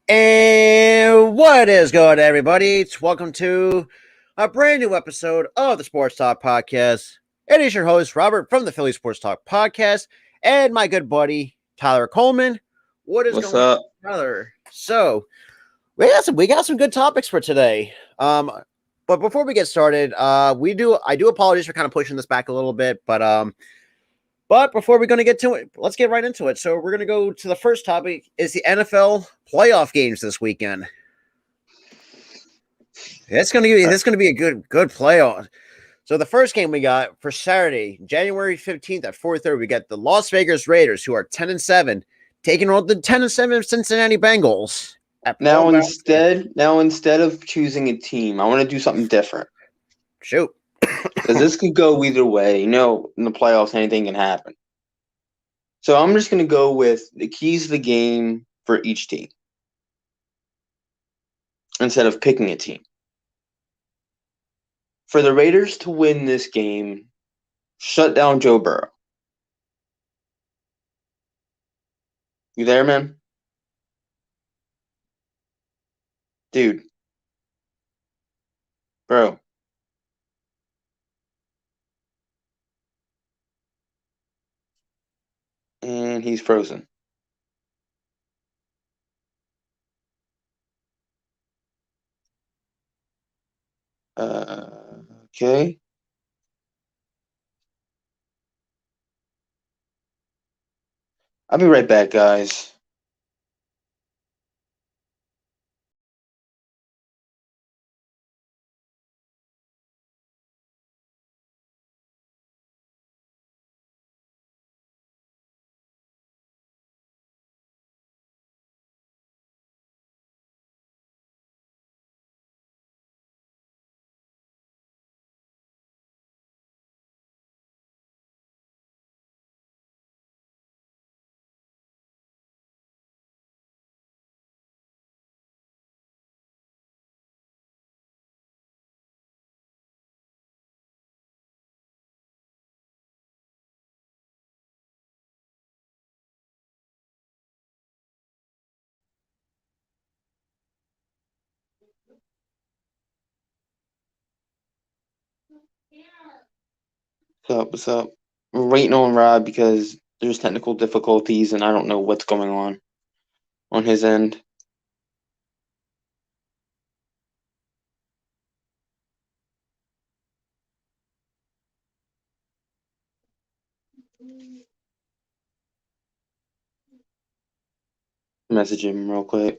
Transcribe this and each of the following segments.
And what is good, everybody? Welcome to a brand new episode of the Sports Talk Podcast. It is your host, Robert, from the Philly Sports Talk Podcast, and my good buddy, Tyler Coleman. What is What's going up? on, Tyler? So, we got some good topics for today. But before we get started, I do apologize for kind of pushing this back a little bit, but before we're going to get to it, let's get right into it. So we're going to go to the first topic is the NFL playoff games this weekend. It's going to be a good playoff. So the first game we got for Saturday, January 15th at 4:30, we got the Las Vegas Raiders, who are 10-7, taking on the 10-7 Cincinnati Bengals. Now instead of choosing a team, I want to do something different Shoot. because this could go either way. You know, in the playoffs, anything can happen. So I'm just going to go with the keys of the game for each team instead of picking a team. For the Raiders to win this game, shut down Joe Burrow. You there, man? Dude. Bro. And he's frozen. Okay. I'll be right back, guys. What's up? What's up? We're waiting on Rob because there's technical difficulties and I don't know what's going on his end. Message him real quick.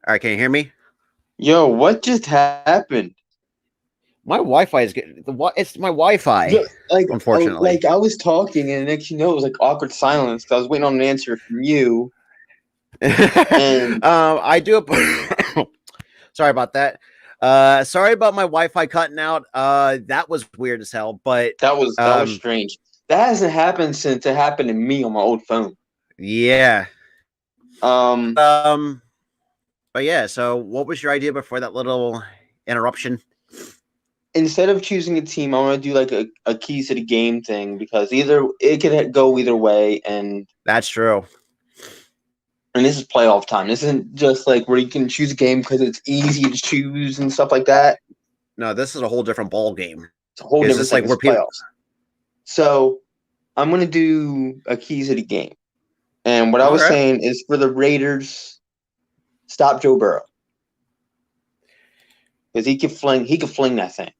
All right, can you hear me? Yo, what just happened? My Wi-Fi is good. It's my Wi-Fi, unfortunately. I was talking, and next you know, it was like awkward silence. 'Cause I was waiting on an answer from you, and I do. Sorry about that. Sorry about my Wi-Fi cutting out. That was weird as hell. But that was strange. That hasn't happened since it happened to me on my old phone. yeah. Um, But yeah. So, what was your idea before that little interruption? Instead of choosing a team, I want to do like a keys to the game thing because either it could go either way, and That's true. this is playoff time. This isn't just like where you can choose a game because it's easy to choose and stuff like that. No, this is a whole different ball game. It's a whole Is different this thing. like It's where people? playoffs. So I'm gonna do a keys to the game, and what I was saying is for the Raiders, stop Joe Burrow because he could fling that thing.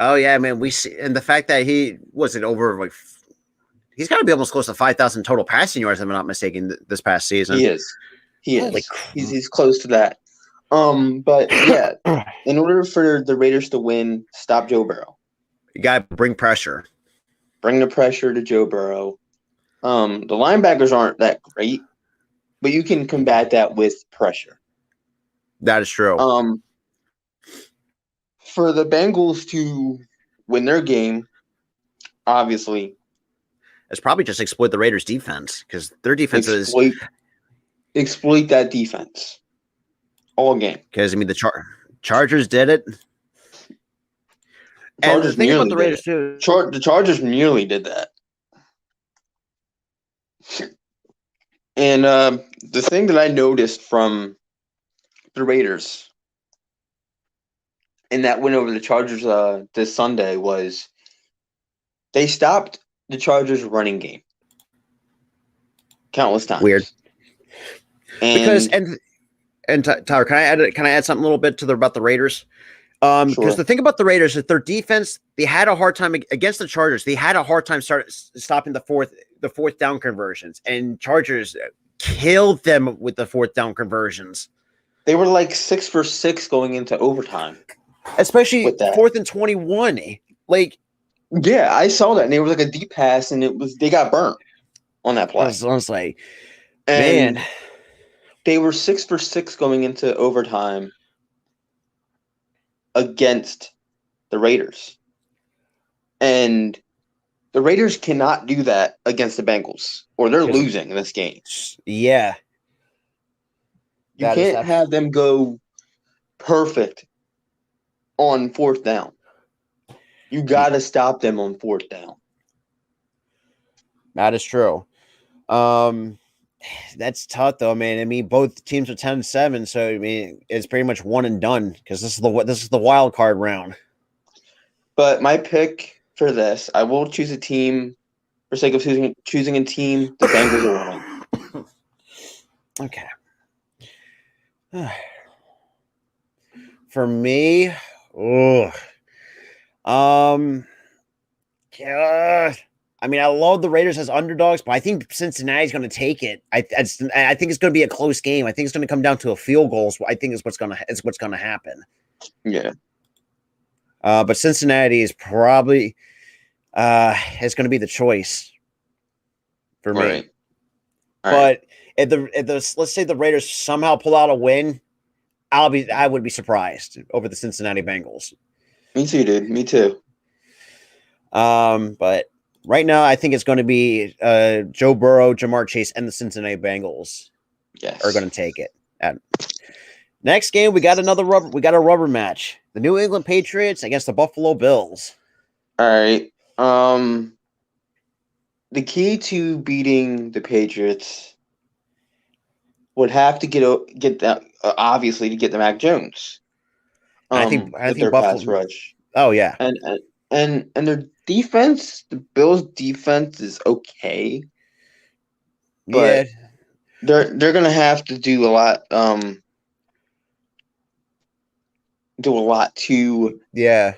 Oh yeah, man. We see, and the fact that he was it over like he's got to be almost close to 5,000 total passing yards, if I'm not mistaken, this past season. He is. He's close to that. But yeah, in order for the Raiders to win, stop Joe Burrow. You got to bring pressure. Bring the pressure to Joe Burrow. The linebackers aren't that great, but you can combat that with pressure. That is true. For the Bengals to win their game, obviously, it's probably just exploit the Raiders' defense because their defense is exploit that defense all game. Because I mean, the Chargers did it. And the thing about the Raiders too, the Chargers nearly did that. And the thing that I noticed from the Raiders in that win over the Chargers this Sunday was they stopped the Chargers' running game countless times. Weird. Because Tyler, can I add something a little bit about the Raiders? Because the thing about the Raiders is their defense, they had a hard time against the Chargers. They had a hard time stopping the fourth down conversions, and Chargers killed them with the fourth down conversions. They were like 6 for 6 going into overtime, especially 4th and 21. Like, yeah, I saw that, and it was like a deep pass, and they got burnt on that play. I was like, man, they were 6 for 6 going into overtime against the Raiders. And the Raiders cannot do that against the Bengals, or they're losing in this game. Yeah. You can't have them go perfect on 4th down. You got to stop them on 4th down. That is true. That's tough though, man. I mean, both teams are 10-7, so I mean, it's pretty much one and done because this is the wild card round. But my pick for this, I will choose a team for sake of choosing a team. The Bengals are winning. Okay. For me, I mean, I love the Raiders as underdogs, but I think Cincinnati's going to take it. I think it's going to be a close game. I think it's going to come down to a field goal. I think is what's going to happen. Yeah. But Cincinnati is probably is going to be the choice for me. Right. But if let's say the Raiders somehow pull out a win, I would be surprised over the Cincinnati Bengals. Me too, dude. Me too. But right now, I think it's going to be Joe Burrow, Jamar Chase, and the Cincinnati Bengals are going to take it. Next game, we got a rubber match. The New England Patriots against the Buffalo Bills. All right. The key to beating the Patriots would have to get that obviously to get the Mac Jones. I think their Buffalo pass rush. Oh yeah, and their defense, the Bills' defense is okay, but they're gonna have to do a lot. Do a lot to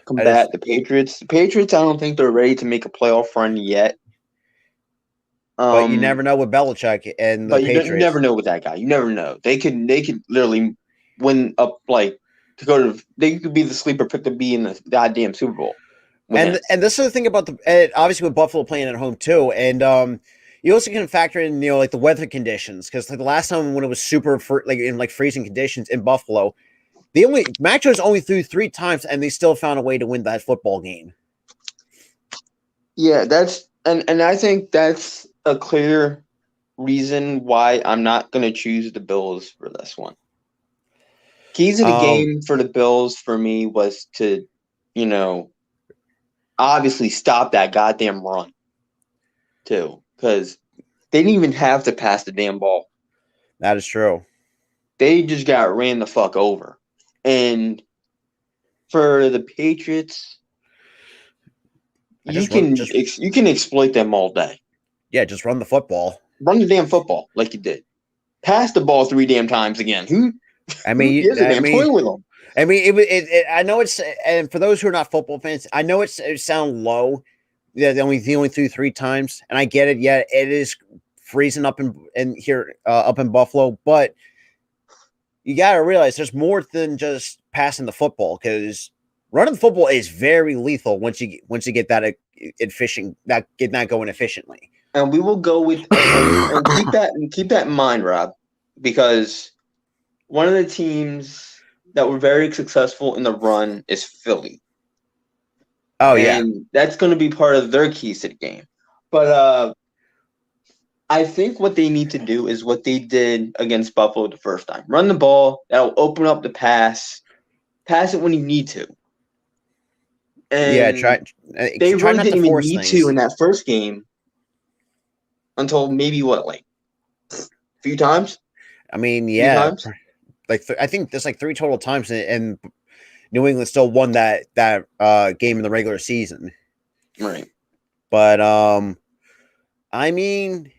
combat the Patriots. The Patriots, I don't think they're ready to make a playoff run yet. But you never know with Belichick and the Patriots. You never know with that guy. You never know. They could literally win up to go to. They could be the sleeper pick to be in the goddamn Super Bowl. And this is the thing about obviously with Buffalo playing at home too, and you also can factor in like the weather conditions because like the last time when it was super in freezing conditions in Buffalo, Mac Jones only threw 3 times and they still found a way to win that football game. Yeah, that's and I think that's a clear reason why I'm not going to choose the Bills for this one. Keys of the game for the Bills for me was to, obviously stop that goddamn run too, because they didn't even have to pass the damn ball. That is true. They just got ran the fuck over. And for the Patriots, you can exploit them all day. Yeah, just run the football. Run the damn football like you did. Pass the ball 3 damn times again. Toy with them. I mean, I know it's, and for those who are not football fans, I know it sounds low. Yeah, they only threw 3 times, and I get it. Yeah, it is freezing up in here up in Buffalo, but you got to realize there's more than just passing the football because running the football is very lethal once you get that efficient, get that going efficiently. And we will go with and keep that in mind, Rob, because one of the teams that were very successful in the run is Philly. Oh yeah, And that's going to be part of their keys to the game. But I think what they need to do is what they did against Buffalo the first time. Run the ball. That'll open up the pass. Pass it when you need to. yeah. And Try they try really not to didn't even force need things. to in that first game until maybe a few times? I mean, Few yeah, times? I think there's like 3 total times, and New England still won that game in the regular season. Right. But I mean,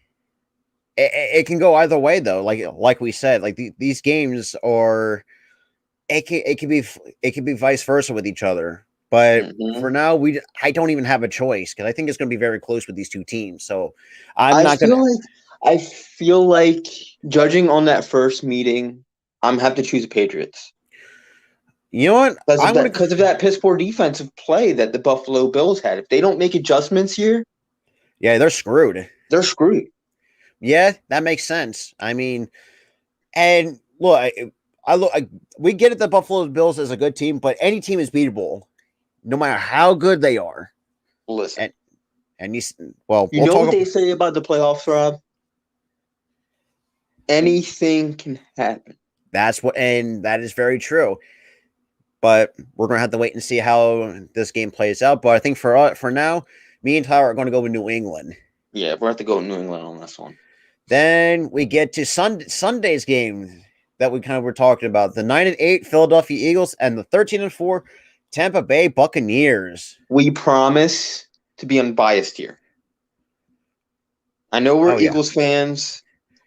it can go either way though. Like we said, like these games are it can be vice versa with each other. But for Mm-hmm. now, I don't even have a choice because I think it's going to be very close with these two teams. So I'm not going to. I feel like judging on that first meeting, I'm have to choose the Patriots You know what? I'm going to. because of that piss poor defensive play that the Buffalo Bills had. If they don't make adjustments here, Yeah, they're screwed. they're screwed. Yeah, that makes sense. I mean, and look, we get it. The Buffalo Bills is a good team, but any team is beatable, no matter how good they are. Listen, And well, you we'll know talk. what they say about the playoffs, Rob? Anything can happen. And that is very true. But we're gonna have to wait and see how this game plays out. But I think for now, me and Tyler are going to go with New England. Yeah, we're have to go New England on this one. Then we get to Sunday's game that we kind of were talking about: the 9-8 Philadelphia Eagles and the 13-4 Tampa Bay Buccaneers. We promise to be unbiased here. I know we're Eagles fans.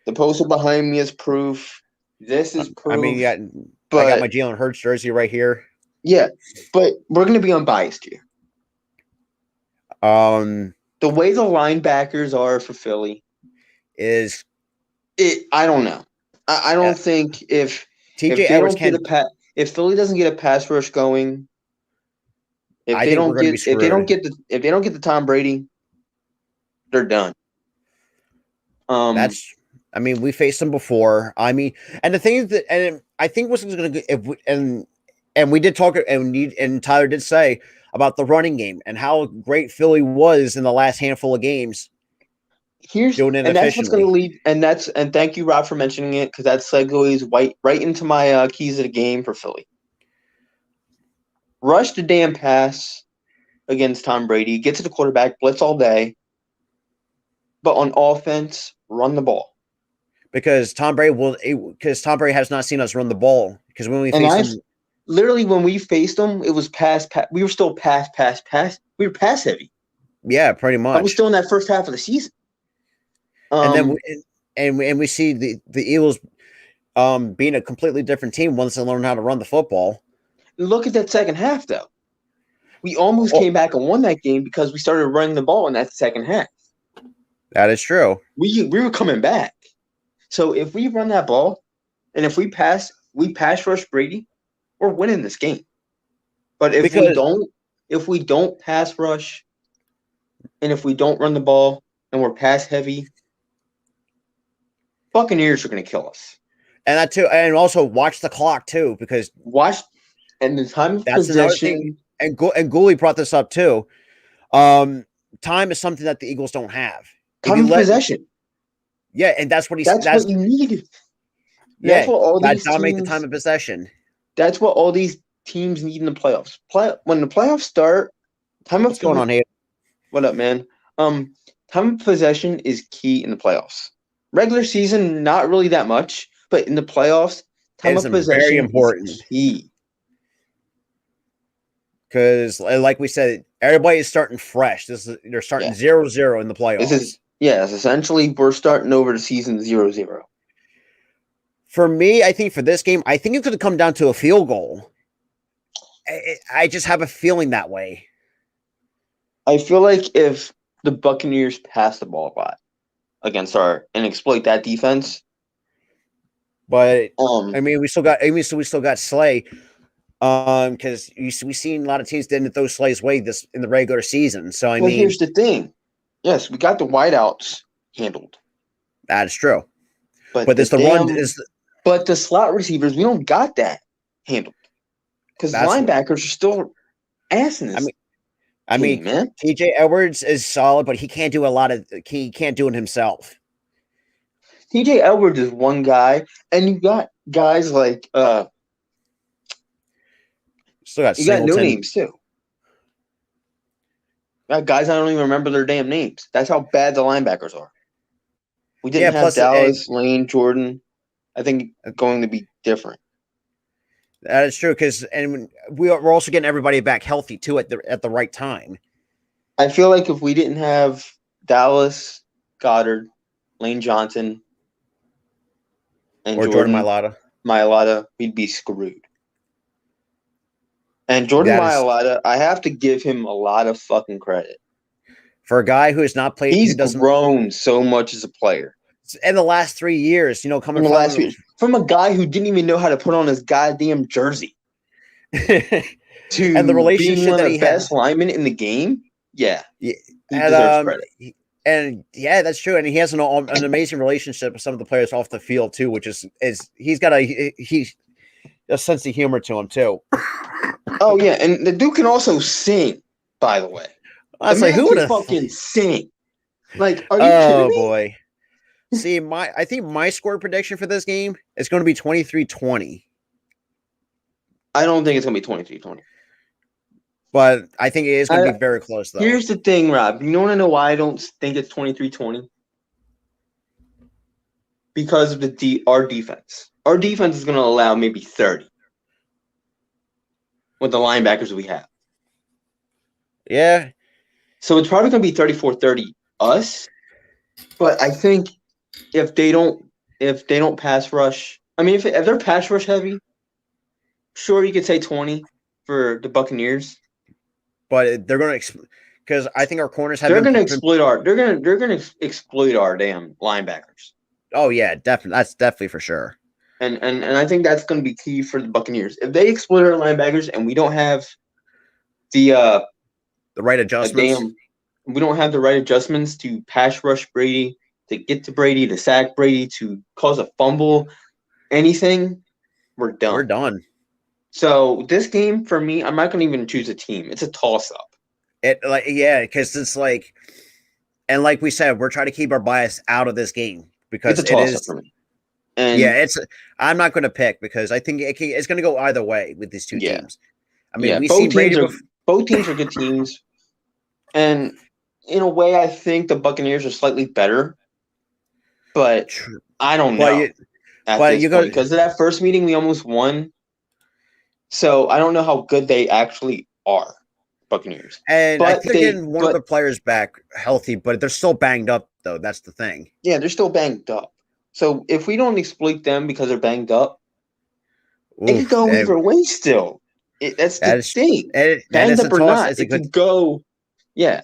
The poster behind me is proof. This is proof. I mean, yeah, I got my Jalen Hurts jersey right here. Yeah, but we're going to be unbiased here. The way the linebackers are for Philly is I don't know. I don't think if TJ Edwards if Philly doesn't get a pass rush going, if they don't get the Tom Brady, they're done. I mean, we faced them before. I mean, and the thing is that, and I think what's going to and we did talk, and Tyler did say about the running game and how great Philly was in the last handful of games. That's what's going to lead, and thank you, Rob, for mentioning it, because that segues right into my keys of the game for Philly. Rush the damn pass against Tom Brady, get to the quarterback, blitz all day, but on offense, run the ball. Because Tom Brady has not seen us run the ball. Because when we faced him, literally when we faced him, it was pass. We were still pass. We were pass heavy. Yeah, pretty much. I was still in that first half of the season. And then we see the Eagles being a completely different team once they learn how to run the football. Look at that second half, though. We almost came back and won that game because we started running the ball in that second half. That is true. We were coming back. So if we run that ball, and if we pass rush Brady, we're winning this game. But if we don't pass rush, and if we don't run the ball, and we're pass heavy, Buccaneers are going to kill us. And that too, and also watch the clock too, because and the time of possession. And Gooley brought this up too. Time is something that the Eagles don't have. Time of possession. Yeah, and that's what That's what you need. That's what all these dominate the time of possession. That's what all these teams need in the playoffs. When the playoffs start, what's going on here? What up, man? Time of possession is key in the playoffs. Regular season, not really that much, but in the playoffs, time of possession very important. Is key. Because, like we said, everybody is starting fresh. They're starting 0-0 in the playoffs. Essentially, we're starting over the season 0-0. For me, I think for this game, I think it's going to come down to a field goal. I just have a feeling that way. I feel like if the Buccaneers pass the ball a lot against and exploit that defense, but I mean, we still got Slay. Because we've seen a lot of teams didn't throw Slay's way in the regular season. So I mean, here's the thing: Yes, we got the wideouts handled, That is true. but But it's the run is but the slot receivers, we don't got that handled because that's linebackers are still ass in this I mean, team, man. TJ Edwards is solid, but he can't do a lot of he can't do it himself. TJ Edwards is one guy, and you got guys like Still got you got no Singleton. names too. Got guys I don't even remember their damn names. That's how bad the linebackers are. We didn't have plus, Dallas, Lane, Jordan. I think going to be different. That is true because we're also getting everybody back healthy too at the right time. I feel like if we didn't have Dallas, Goddard, Lane Johnson, and Or Jordan Mailata, we'd be screwed. And Jordan Mailata, I have to give him a lot of fucking credit. For a guy who has not played, he's grown so much as a player. In the last 3 years, coming from a guy who didn't even know how to put on his goddamn jersey to and the relationship being one that of the best linemen in the game. Yeah, he deserves credit. And yeah, that's true. And he has an amazing relationship with some of the players off the field too, which is he's got a sense of humor to him too. Oh yeah, and the dude can also sing. By the way, I was like, who would fucking sing? Like, are you kidding me? Oh boy. See, I think my score prediction for this game is going to be 23-20. I don't think it's going to be 23-20. But I think it is going to be very close, though. Here's the thing, Rob. You want to know why I don't think it's 23-20? Because of our defense. Our defense is going to allow maybe 30 with the linebackers we have. Yeah. So it's probably going to be 34-30 us. But I think if they don't pass rush, I mean, if they're pass rush heavy, sure, you could say 20 for the Buccaneers. But they're going to, because I think our corners have. They're going to exploit our damn linebackers. Oh yeah, definitely. That's definitely for sure. And I think that's going to be key for the Buccaneers. If they exploit our linebackers and we don't have the right adjustments, we don't have the right adjustments to pass rush Brady, to get to Brady, to sack Brady, to cause a fumble, anything, we're done. We're done. So this game for me, I'm not going to even choose a team. It's a toss-up. Because it's like, and like we said, we're trying to keep our bias out of this game because it's a toss-up for me. And yeah, I'm not going to pick because I think it's going to go either way with these two teams. I mean, we see both teams are good teams, and in a way, I think the Buccaneers are slightly better. But I don't know. Because of that first meeting, we almost won. So I don't know how good they actually are, Buccaneers. And I think they're getting one of the players back healthy, but they're still banged up, though. That's the thing. Yeah, they're still banged up. So if we don't exploit them because they're banged up, it could go either way still. That's the thing. Banged up or not, it could go. Yeah.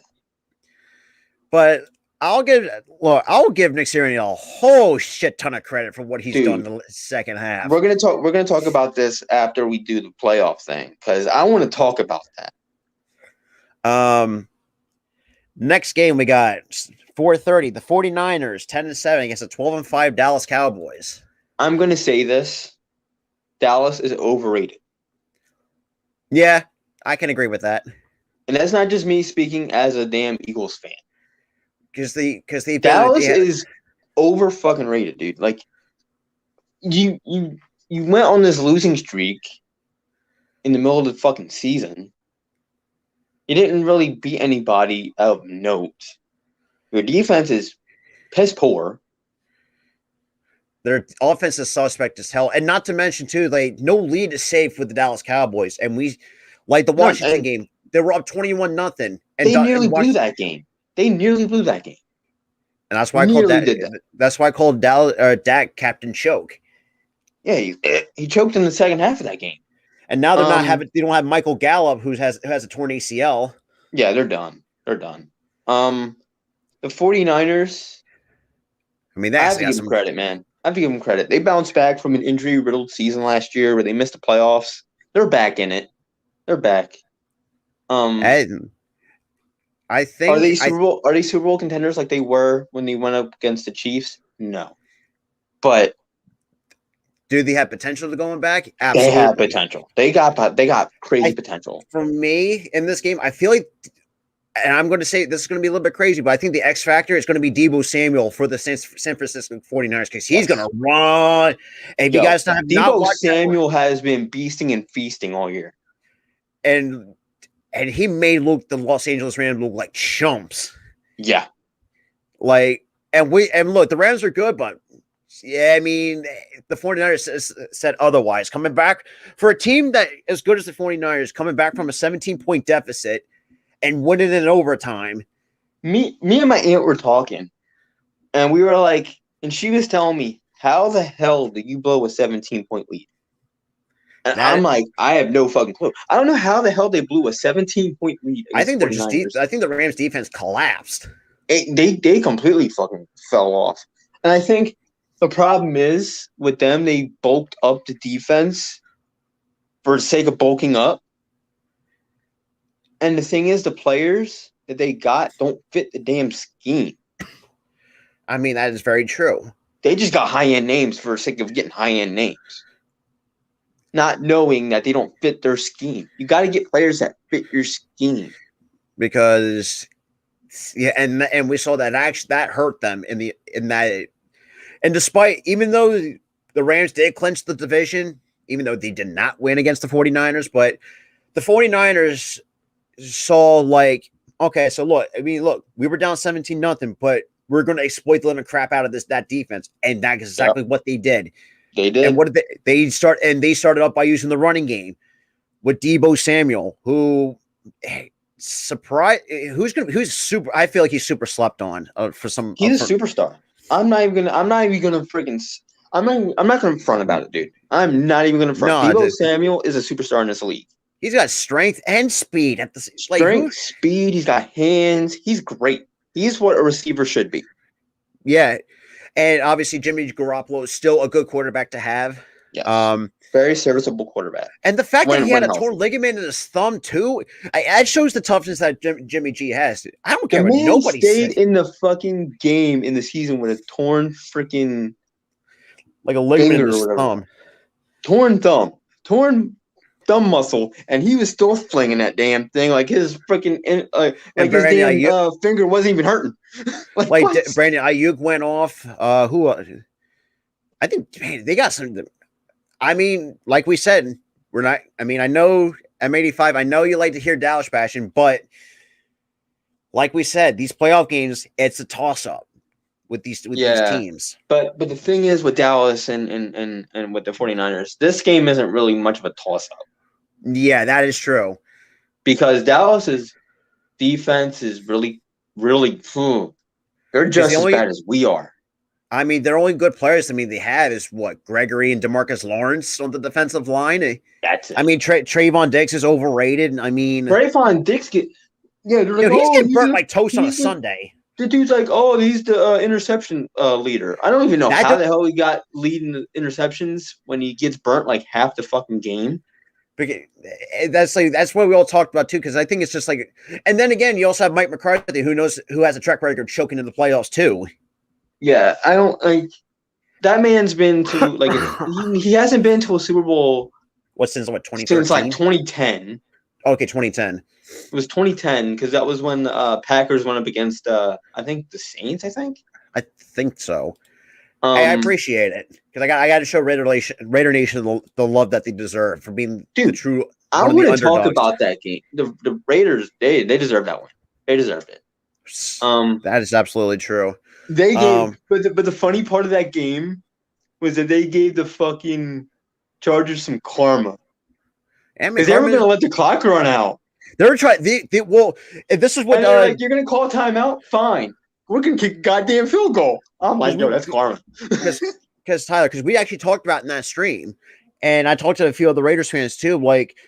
But I'll give Nick Sirianni a whole shit ton of credit for what he's done in the second half. We're gonna talk about this after we do the playoff thing because I want to talk about that. Next game we got 4:30. The 49ers 10-7 against the 12-5 Dallas Cowboys. I'm gonna say this: Dallas is overrated. Yeah, I can agree with that. And that's not just me speaking as a damn Eagles fan. Because Dallas is over fucking rated, dude. Like you went on this losing streak in the middle of the fucking season. You didn't really beat anybody of note. Your defense is piss poor. Their offense is suspect as hell, and not to mention too, like no lead is safe with the Dallas Cowboys, and we like the Washington game. They were up 21-0, and they nearly blew that game. They nearly blew that game. And that's why I called that. That's why I called Dak Captain Choke. Yeah, he choked in the second half of that game. And now they're not having. They don't have Michael Gallup, who has a torn ACL. Yeah, they're done. They're done. The 49ers. I mean, I have to give them credit, man. I have to give them credit. They bounced back from an injury-riddled season last year where they missed the playoffs. They're back in it. They're back. I I think Are they Super Bowl contenders like they were when they went up against the Chiefs? No, but do they have potential to going back? they Absolutely. have potential. They got crazy potential. For me in this game, I feel like, and I'm going to say this is going to be a little bit crazy, but I think the X factor is going to be Deebo Samuel for the San Francisco 49ers because he's going to run. And you guys have not Deebo watched Samuel has been beasting and feasting all year, and he made the Los Angeles Rams look like chumps. Yeah, like and look, the Rams are good, but yeah, I mean, the 49ers said otherwise. Coming back for a team that as good as the 49ers, coming back from a 17-point deficit and winning in overtime. Me and my aunt were talking, and we were like, and she was telling me, how the hell did you blow a 17-point lead? And I'm like, I have no fucking clue. I don't know how the hell they blew a 17-point lead. I think they're just deep. I think the Rams defense collapsed. They completely fucking fell off. And I think the problem is with them, they bulked up the defense for the sake of bulking up. And the thing is, the players that they got don't fit the damn scheme. I mean, that is very true. They just got high-end names for the sake of getting high-end names, not knowing that they don't fit their scheme. You got to get players that fit your scheme. Because, yeah, and we saw that actually that hurt them in that. And despite, even though the Rams did clinch the division, even though they did not win against the 49ers, but the 49ers saw like, okay, so look, we were down 17-0, but we're going to exploit the living crap out of that defense. And that's exactly what they did. They did. And what did they started up by using the running game with Deebo Samuel, who who's super. I feel like he's super slept on for some. He's a superstar. I'm not even gonna front about it, dude. I'm not even gonna front. Deebo Samuel is a superstar in this league. He's got strength and speed at the speed. He's got hands. He's great. He's what a receiver should be. Yeah, and obviously Jimmy Garoppolo is still a good quarterback to have. Yeah. Very serviceable quarterback. And the fact that he had a torn ligament in his thumb too, that shows the toughness that Jimmy G has. I don't care what nobody stayed in the fucking game in the season with a torn freaking like a ligament in his thumb. Torn thumb muscle, and he was still flinging that damn thing like his freaking his finger wasn't even hurting. like Brandon Ayuk went off. Who? I think they got some. I mean, like we said, we're not. I mean, I know M85. I know you like to hear Dallas bashing, but like we said, these playoff games, it's a toss up with these teams. But the thing is with Dallas and with the 49ers, this game isn't really much of a toss up. Yeah, that is true. Because Dallas's defense is really, really they're just as bad as we are. I mean, their only good players. I mean, they have is what Gregory and DeMarcus Lawrence on the defensive line. That's it. I mean, Trayvon Diggs is overrated. I mean, Trayvon Diggs he's getting burnt like toast on a Sunday. The dude's like, he's the interception leader. I don't even know how the hell he got leading the interceptions when he gets burnt like half the fucking game. That's what we all talked about too, because I think it's just like, and then again, you also have Mike McCarthy, who has a track record choking in the playoffs too. Yeah, I don't like that man's been to like he hasn't been to a Super Bowl. Since 2013? Since like 2010. Okay, 2010. It was 2010 because that was when Packers went up against I think the Saints. I think so. I appreciate it because I got to show Raider Nation the love that they deserve for being the true. I want to talk about that game. The Raiders they deserve that one. They deserved it. That is absolutely true. They gave, but the funny part of that game was that they gave the fucking Chargers some karma. Because they were going to let the clock run out. They were trying. Well, if this is what like, you're going to call a timeout, fine. We're going to kick a goddamn field goal. I'm like, no, that's karma. Because Tyler, we actually talked about in that stream, and I talked to a few of the Raiders fans too. Like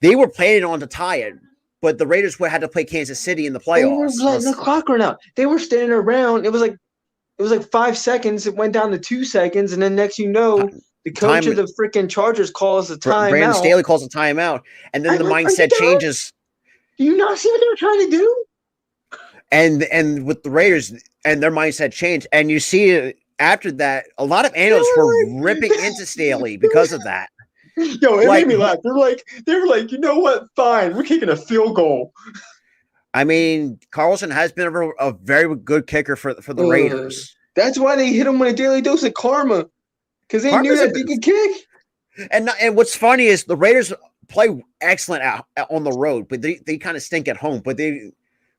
they were planning on to tie it. But the Raiders had to play Kansas City in the playoffs. They were letting the clock run out. They were standing around. It was like 5 seconds. It went down to 2 seconds, and then next you know, the coach of the freaking Chargers calls a timeout. Brandon Staley calls a timeout, and then the mindset changes. Do you not see what they were trying to do? and with the Raiders and their mindset changed, and you see after that, a lot of analysts were ripping into Staley because of that. Yo, it made me laugh. They were like, you know what? Fine, we're kicking a field goal. I mean, Carlson has been a very good kicker for the Raiders. That's why they hit him with a daily dose of karma, because they knew that they could kick. And what's funny is the Raiders play excellent out on the road, but they kind of stink at home. But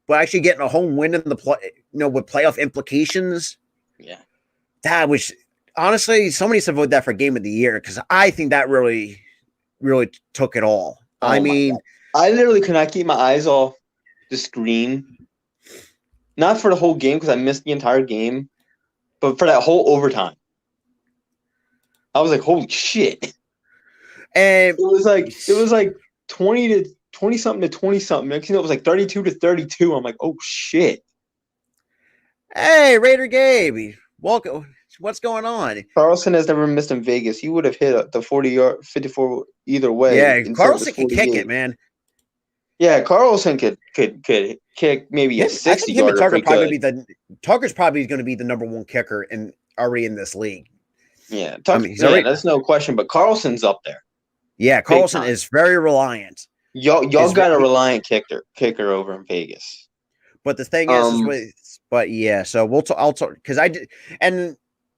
actually getting a home win in the play, with playoff implications. Yeah, that was honestly somebody should vote that for game of the year, because I think that really, really took it all. Oh, I mean, I literally could not keep my eyes off the screen, not for the whole game because I missed the entire game, but for that whole overtime. I was like, holy shit. And it was like 20 something to 20 something. Next thing it was like 32-32. I'm like, oh shit. Hey, Raider Gabe, welcome. What's going on? Carlson has never missed in Vegas. He would have hit the 40-yard, 54 either way. Yeah, Carlson can kick it, man. Yeah, Carlson could kick maybe a 60-yarder. Tucker's probably going to be the number one kicker already in this league. Yeah, that's no question. But Carlson's up there. Yeah, Carlson is very reliant. Y'all got a reliant kicker over in Vegas. But the thing so I'll talk because I did. And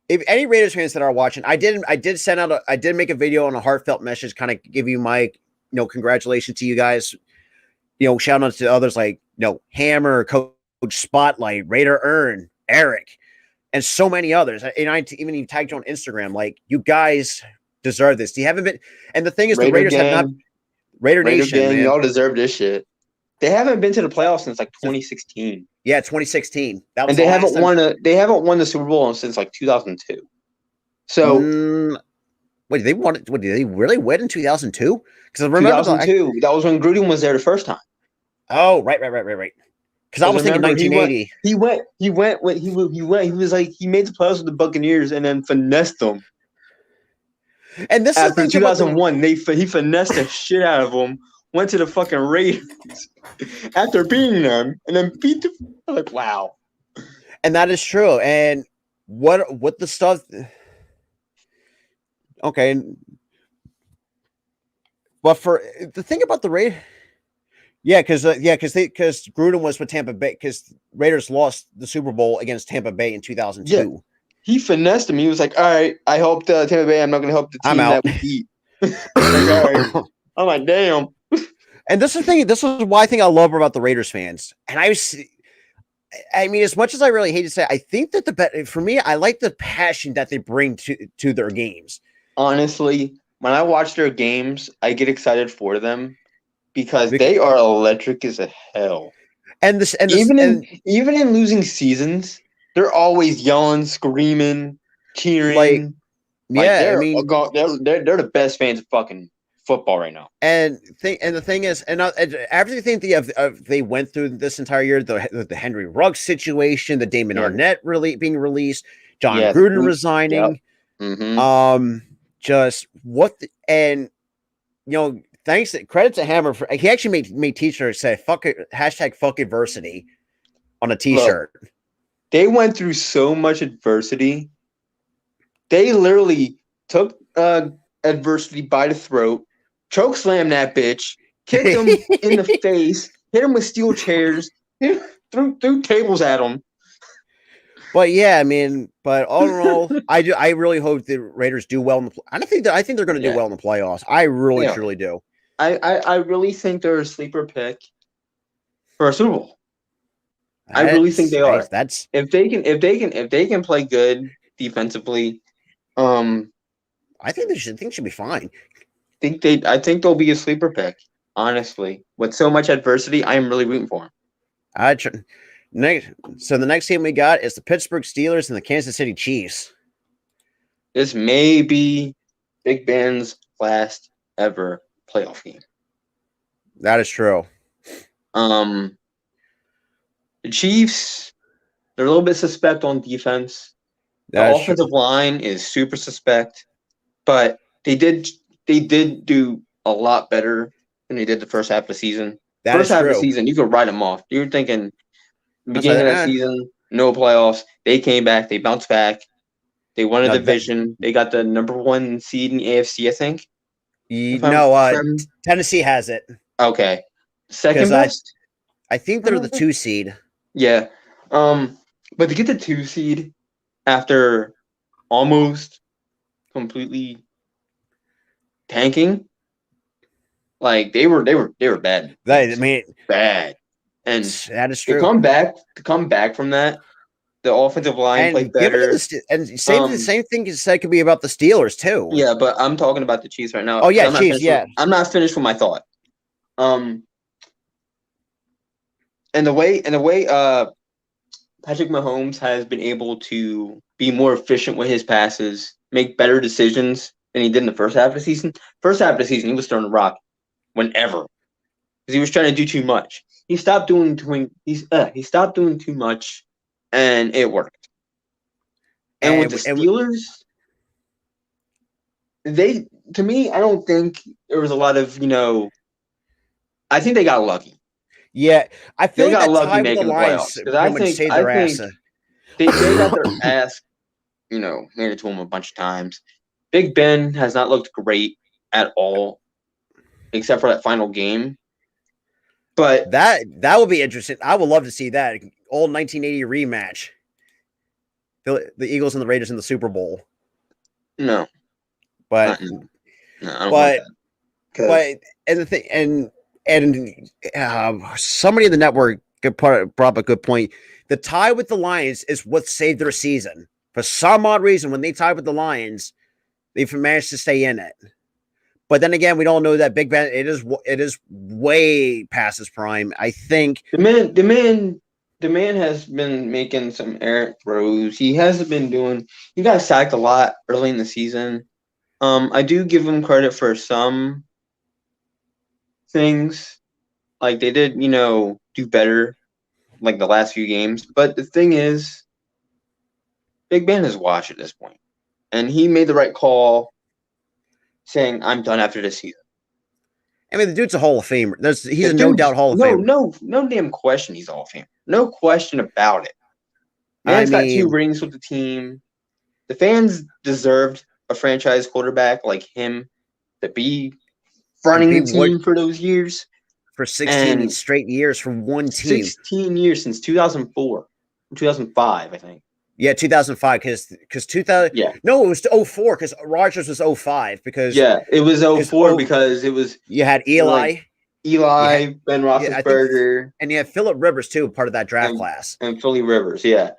if any Raiders fans that are watching, I did make a video on a heartfelt message, kind of give you my, congratulations to you guys. Shout out to others like, Hammer, Coach Spotlight, Raider Earn, Eric, and so many others. And I even tagged you on Instagram. Like, you guys deserve this. You haven't been, and the thing is, the Raiders have not. Raider Nation, gang, y'all deserve this shit. They haven't been to the playoffs since like 2016. Yeah, 2016. And they haven't won the Super Bowl since like 2002. So wait, did they really win in 2002? Because I remember 2002. That was when Gruden was there the first time. Oh, right. Because I was thinking 1980. He was like, he made the playoffs with the Buccaneers and then finessed them. And this after is 2001, he finessed the shit out of them. Went to the fucking Raiders after beating them, and then beat them. I'm like, wow. And that is true. And what the stuff? Okay, but for the thing about the Raiders, because Gruden was with Tampa Bay, because Raiders lost the Super Bowl against Tampa Bay in 2002. Yeah. He finessed him. He was like, all right, I helped Tampa Bay. I'm not going to help the team that we beat. Like, all right. I'm like, damn. And this is the thing. This is why I think I love about the Raiders fans. And I mean, as much as I really hate to say, I think that for me, I like the passion that they bring to their games. Honestly, when I watch their games, I get excited for them because they are electric as hell. Even in losing seasons, they're always yelling, screaming, cheering. They're the best fans of fucking football right now. And the thing is, everything they went through this entire year, the Henry Ruggs situation, the Damon Arnett being released, John Gruden resigning, credit to Hammer for he actually made t-shirts say fuck adversity on a t-shirt. Look, they went through so much adversity. They literally took adversity by the throat, choke slammed that bitch, kicked him in the face, hit him with steel chairs, threw tables at him. But yeah, I mean, but all in all, I really hope the Raiders do well in the. I think they're going to do well in the playoffs. I really truly do. I really think they're a sleeper pick for a Super Bowl. I really think they are. That's if they can play good defensively. I think they should be fine. I think they'll be a sleeper pick. Honestly, with so much adversity, I am really rooting for them. So the next team we got is the Pittsburgh Steelers and the Kansas City Chiefs. This may be Big Ben's last ever playoff game. That is true. The Chiefs, they're a little bit suspect on defense. The offensive line is super suspect, but they did do a lot better than they did the first half of the season. First half of the season, you could write them off. You're thinking Beginning of that eh. season, no playoffs. They came back. They bounced back. They won a No, division. They got the #1 seed in the AFC, I think. If I'm, no, if I'm Tennessee has it okay, second because best. I think they're the 2 seed. Yeah. But to get the 2 seed after almost completely tanking, like they were bad. I mean, Bad. And that is to true. come back from that, the offensive line played And give it to better. and same thing you said could be about the Steelers too. Yeah, but I'm talking about the Chiefs right now. Oh yeah, I'm not Chiefs. Yeah, I'm not finished with my thought. And the way Patrick Mahomes has been able to be more efficient with his passes, make better decisions than he did in the first half of the season. First half of the season, he was throwing the rock whenever because he was trying to do too much. He stopped doing too much, and it worked. And with the Steelers, to me, I don't think there was a lot of I think they got lucky. Yeah, I feel they like got that lucky tie with the making the Lions playoffs because I think they got their ass, handed to them a bunch of times. Big Ben has not looked great at all, except for that final game. But that will be interesting. I would love to see that old 1980 rematch. The Eagles and the Raiders in the Super Bowl. No, but I don't want that. But and the thing and somebody in the network brought up a good point. The tie with the Lions is what saved their season. For some odd reason, when they tied with the Lions, they've managed to stay in it. But then again, we don't know that Big Ben. It is way past his prime. I think the man has been making some errant throws. He hasn't been doing. He got sacked a lot early in the season. I do give him credit for some things, like they did, do better, like the last few games. But the thing is, Big Ben is washed at this point, and he made the right call, saying, "I'm done after this season." I mean, the dude's a Hall of Famer. He's a no doubt Hall of Famer. No damn question. He's a Hall of Famer. No question about it. Man's got 2 rings with the team. The fans deserved a franchise quarterback like him to be fronting the team for those years. For 16 straight years for one team. 16 years since 2004. 2005, I think. Yeah, 2005 because 2000. Yeah. No, it was 2004 because Rodgers was 2005 because it was 2004 because it was you had Eli, Ben Roethlisberger, and you had Phillip Rivers too, part of that draft class, and Philly Rivers. Yeah.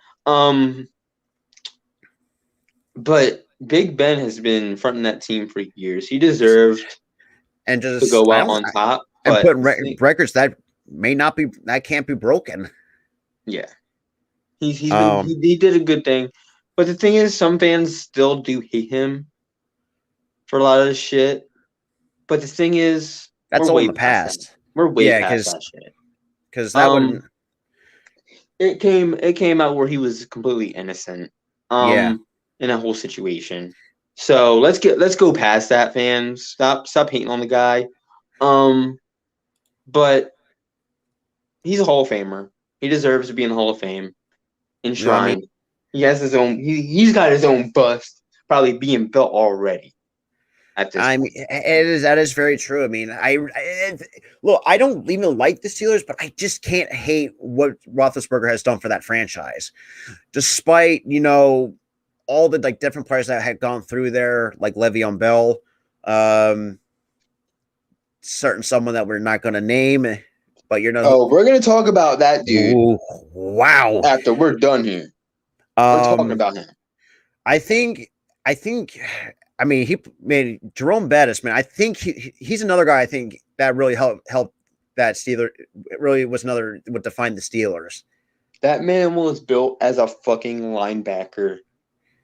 But Big Ben has been fronting that team for years. He deserved to go out on top and put records that can't be broken. Yeah. He did a good thing, but the thing is, some fans still do hate him for a lot of this shit. But the thing is, that's all in the past. We're way past that shit. Because that wouldn't. It came out where he was completely innocent. In that whole situation. So let's go past that, fans. Stop hating on the guy. But he's a Hall of Famer. He deserves to be in the Hall of Fame. Enshrined. He has his own. He's got his own bust probably being built already. At this point. That is very true. I mean, look, I don't even like the Steelers, but I just can't hate what Roethlisberger has done for that franchise, despite all the different players that had gone through there, like Le'Veon Bell, someone that we're not going to name. But we're gonna talk about that dude. Ooh, wow! After we're done here, we're talking about him. I think. I mean, Jerome Bettis, man. I think he's another guy. I think that really helped that Steeler. It really was what defined the Steelers. That man was built as a fucking linebacker,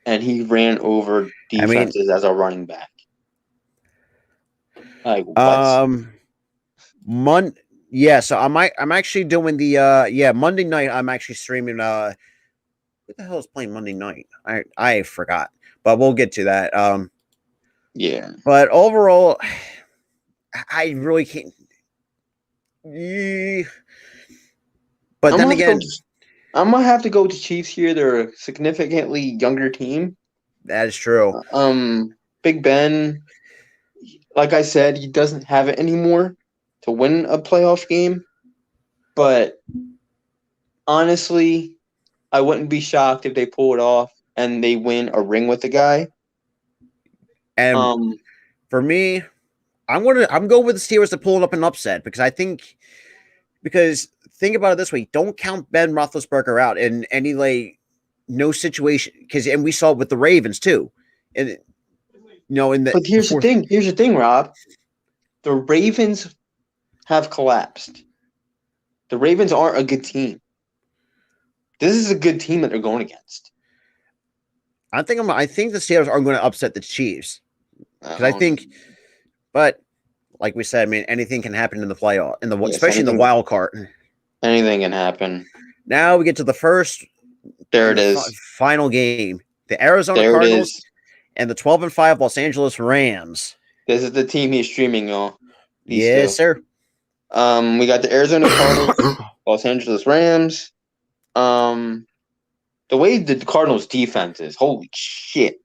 and he ran over defenses as a running back. Like what? Yeah, so I'm actually doing the Monday night. I'm actually streaming. What the hell is playing Monday night? I forgot, but we'll get to that. Yeah, but overall, I really can't. But then again, I'm gonna have to go with the Chiefs here. They're a significantly younger team. That is true. Big Ben, like I said, he doesn't have it anymore to win a playoff game. But honestly, I wouldn't be shocked if they pull it off and they win a ring with the guy. And for me, I'm going with the Steelers to pull it up an upset because think about it this way: don't count Ben Roethlisberger out in any no situation and we saw it with the Ravens too, and But here's the thing, Rob. The Ravens have collapsed. The Ravens aren't a good team. This is a good team that they're going against. I think the Steelers are going to upset the Chiefs because but like we said, I mean, anything can happen in the playoff, especially in the wild card. Anything can happen. Now we get to the first. There it is. Final game: the Arizona Cardinals and the 12-5 Los Angeles Rams. This is the team he's streaming, y'all. Yes, sir. We got the Arizona Cardinals, Los Angeles Rams. The way the Cardinals defense is, holy shit!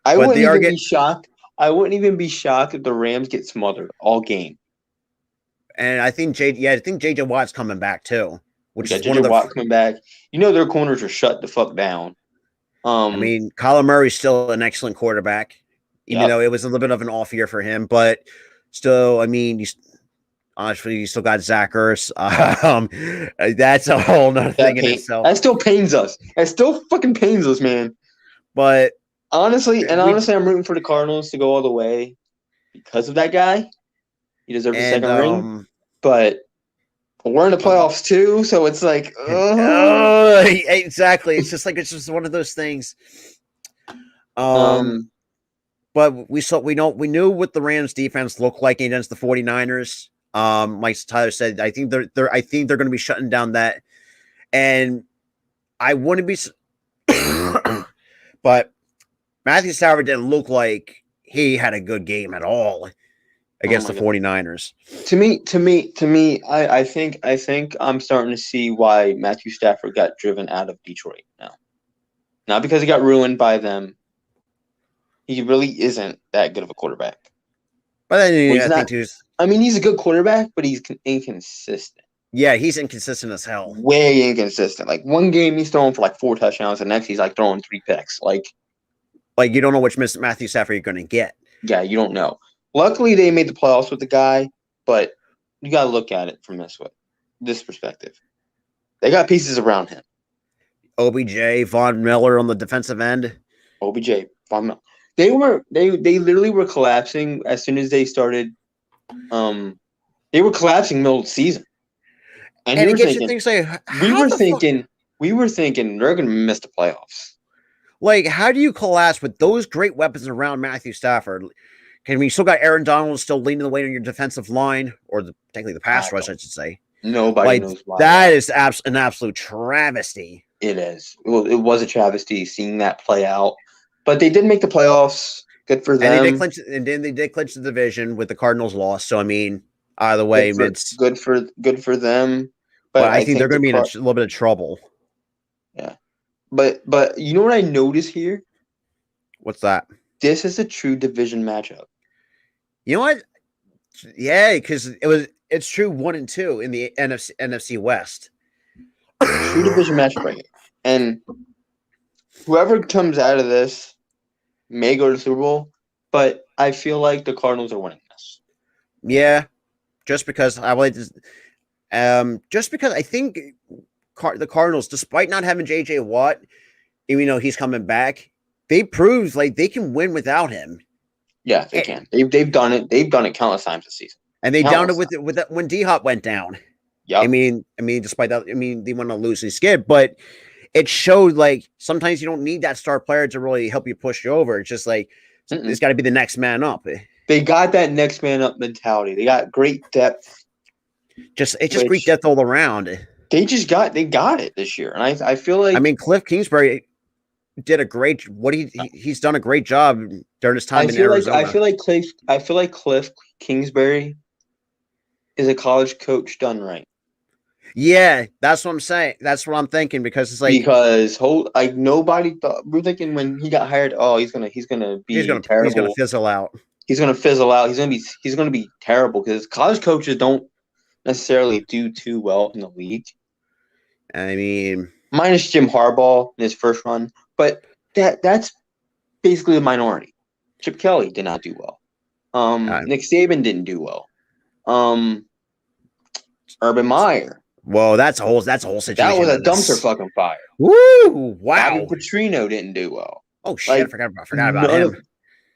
I wouldn't even be shocked. I wouldn't even be shocked if the Rams get smothered all game. And I think JJ Watt's coming back too. Which is JJ Watt coming back. Their corners are shut the fuck down. I mean, Kyler Murray's still an excellent quarterback, even though it was a little bit of an off year for him. But still, I mean, you still got Zach Ertz. That's a whole nother thing in itself. That still pains us. That still fucking pains us, man. But honestly, I'm rooting for the Cardinals to go all the way because of that guy. He deserves a second ring. But we're in the playoffs too, so it's like, exactly. It's just one of those things. But we knew what the Rams defense looked like against the 49ers. Like Tyler said, I think they're going to be shutting down that, and I wouldn't be, but Matthew Stafford didn't look like he had a good game at all against the 49ers. To me, I think I'm starting to see why Matthew Stafford got driven out of Detroit now. Not because he got ruined by them. He really isn't that good of a quarterback. But then he's a good quarterback, but he's inconsistent. Yeah, he's inconsistent as hell. Way inconsistent. Like one game he's throwing for 4 touchdowns, the next he's throwing 3 picks. Like you don't know which Matthew Stafford you're going to get. Yeah, you don't know. Luckily, they made the playoffs with the guy, but you got to look at it from this perspective. They got pieces around him. OBJ, Von Miller on the defensive end. OBJ, Von Miller. They literally were collapsing as soon as they started. They were collapsing middle of the season, and we were thinking they're going to miss the playoffs. Like, how do you collapse with those great weapons around Matthew Stafford? You still got Aaron Donald still leading the way on your defensive line, or technically the pass rush, I should say. Nobody knows why. That is an absolute travesty. It is. Well, it was a travesty seeing that play out. But they did make the playoffs. Good for them. And then they did clinch the division with the Cardinals loss. So I mean, either way, it's good for them. But I think they're going to be in a little bit of trouble. Yeah, but you know what I noticed here? What's that? This is a true division matchup. You know what? Yeah, because it's true 1 and 2 in the NFC West. True division matchup right here, and whoever comes out of this may go to the Super Bowl, but I feel like the Cardinals are winning this. Yeah, just because I think the Cardinals, despite not having JJ Watt, even though he's coming back, they proved they can win without him. Yeah, they can. They've done it. They've done it countless times this season. And they downed it with that when D-Hop went down. Yeah. I mean, despite that, they went on a losing skid, but it showed sometimes you don't need that star player to really help you push you over. It's just it's got to be the next man up. They got that next man up mentality. They got great depth. It's just great depth all around. They got it this year, and I feel like Cliff Kingsbury did he's done a great job during his time in Arizona. I feel like Cliff Kingsbury is a college coach done right. Yeah, that's what I'm saying. That's what I'm thinking because it's like Because nobody thought we're thinking when he got hired, oh, he's gonna be he's gonna terrible. fizzle out. He's gonna fizzle out. He's gonna be terrible because college coaches don't necessarily do too well in the league. I mean, Minus Jim Harbaugh in his first run, but that's basically the minority. Chip Kelly did not do well. uh, Nick Saban didn't do well. Urban Meyer. well, that's a whole That was situation. a dumpster fucking fire. Woo! Bobby Wow. Petrino didn't do well. Oh shit! Like, I forgot about him.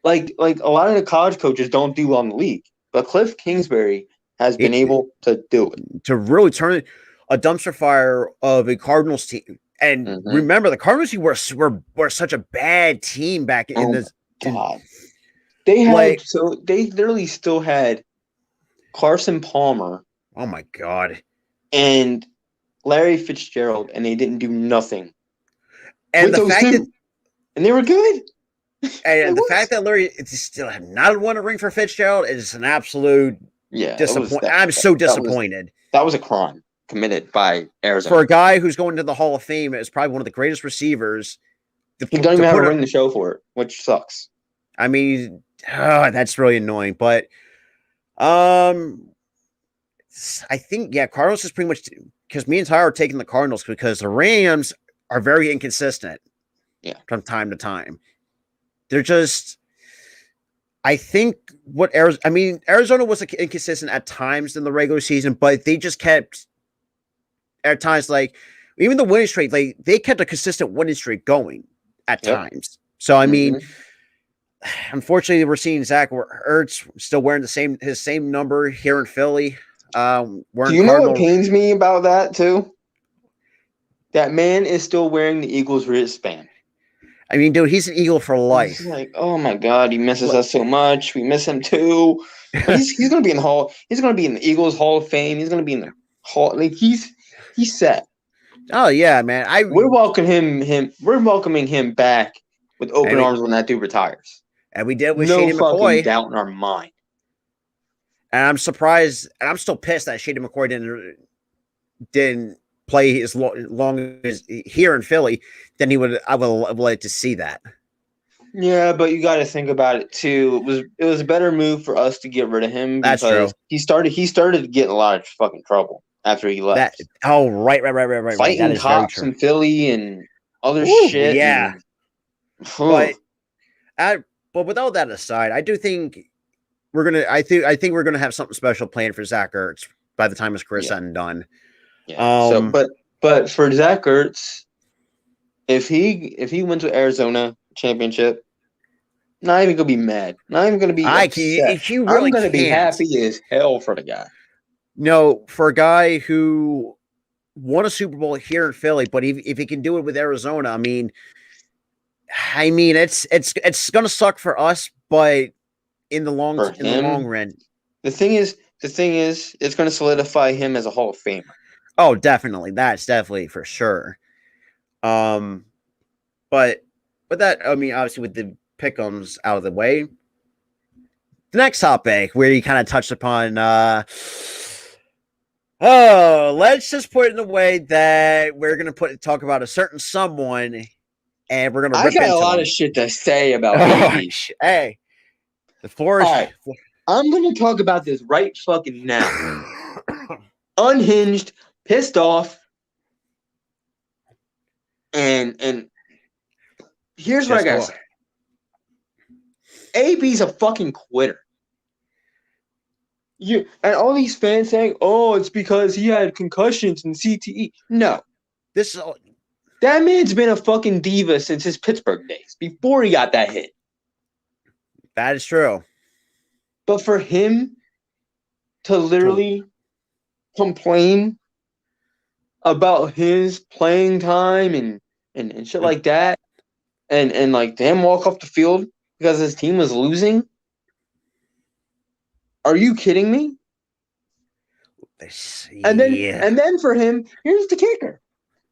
Like a lot of the college coaches don't do well in the league, but Cliff Kingsbury has been able to do it. To really turn a dumpster fire of a Cardinals team. And remember, the Cardinals team were such a bad team back in this. God, they had they literally still had Carson Palmer. Oh my god! And Larry Fitzgerald, and they didn't do nothing. And the fact that and they were good. And the fact that Larry still have not won a ring for Fitzgerald is an absolute disappointment. I'm so disappointed. That was a crime committed by Arizona. For a guy who's going to the Hall of Fame, is probably one of the greatest receivers. He doesn't even have a ring to show for it, which sucks. I mean, that's really annoying. But I think, Cardinals is pretty much because me and Tyler are taking the Cardinals because the Rams are very inconsistent from time to time. They're just, I think Arizona was inconsistent at times in the regular season, but they just kept at times, like even the winning streak, they kept a consistent winning streak going at times. So, I mean, unfortunately, we're seeing Zach Ertz still wearing his same number here in Philly. Do you know what pains me about that too? That man is still wearing the Eagles wristband. I mean, dude, he's an Eagle for life. It's like, oh my god, he misses us so much. We miss him too. He's gonna be in the Hall. He's gonna be in the Eagles Hall of Fame. He's gonna be in the Hall. Like he's set. Oh yeah, man. We're welcoming him. We're welcoming him back with open arms when that dude retires. And we did with Shady McCoy. No fucking doubt in our mind. And I'm surprised, and I'm still pissed that Shady McCoy didn't play as long as here in Philly. Then I would have liked to see that. Yeah, but you got to think about it too. It was a better move for us to get rid of him. That's true. He started to get in a lot of fucking trouble after he left. Right. Fighting cops in Philly and other shit. Yeah. But with all that aside, I do think we're gonna. I think we're gonna have something special planned for Zach Ertz by the time his career's said and done. Yeah. But for Zach Ertz, if he wins with Arizona championship, not even gonna be mad. Not even gonna be upset. I'm gonna be happy as hell for the guy. No, for a guy who won a Super Bowl here in Philly, but if he can do it with Arizona, I mean, it's gonna suck for us, but in the long run, the thing is, it's gonna solidify him as a Hall of Famer. Oh, definitely. That's definitely for sure. But with that, I mean, obviously with the pick'ems out of the way, the next topic where you kind of touched upon, let's just put it in a way that we're going to talk about a certain someone and we're going to rip into I got a lot of shit to say about hey, the floor is... All right. I'm going to talk about this right fucking now. Unhinged, pissed off, and here's what I gotta say. AB's a fucking quitter. And all these fans saying, "Oh, it's because he had concussions and CTE." No, that man's been a fucking diva since his Pittsburgh days, before he got that hit. That is true. But for him to literally complain about his playing time and shit like that, and like damn walk off the field because his team was losing. Are you kidding me? And then for him, here's the kicker.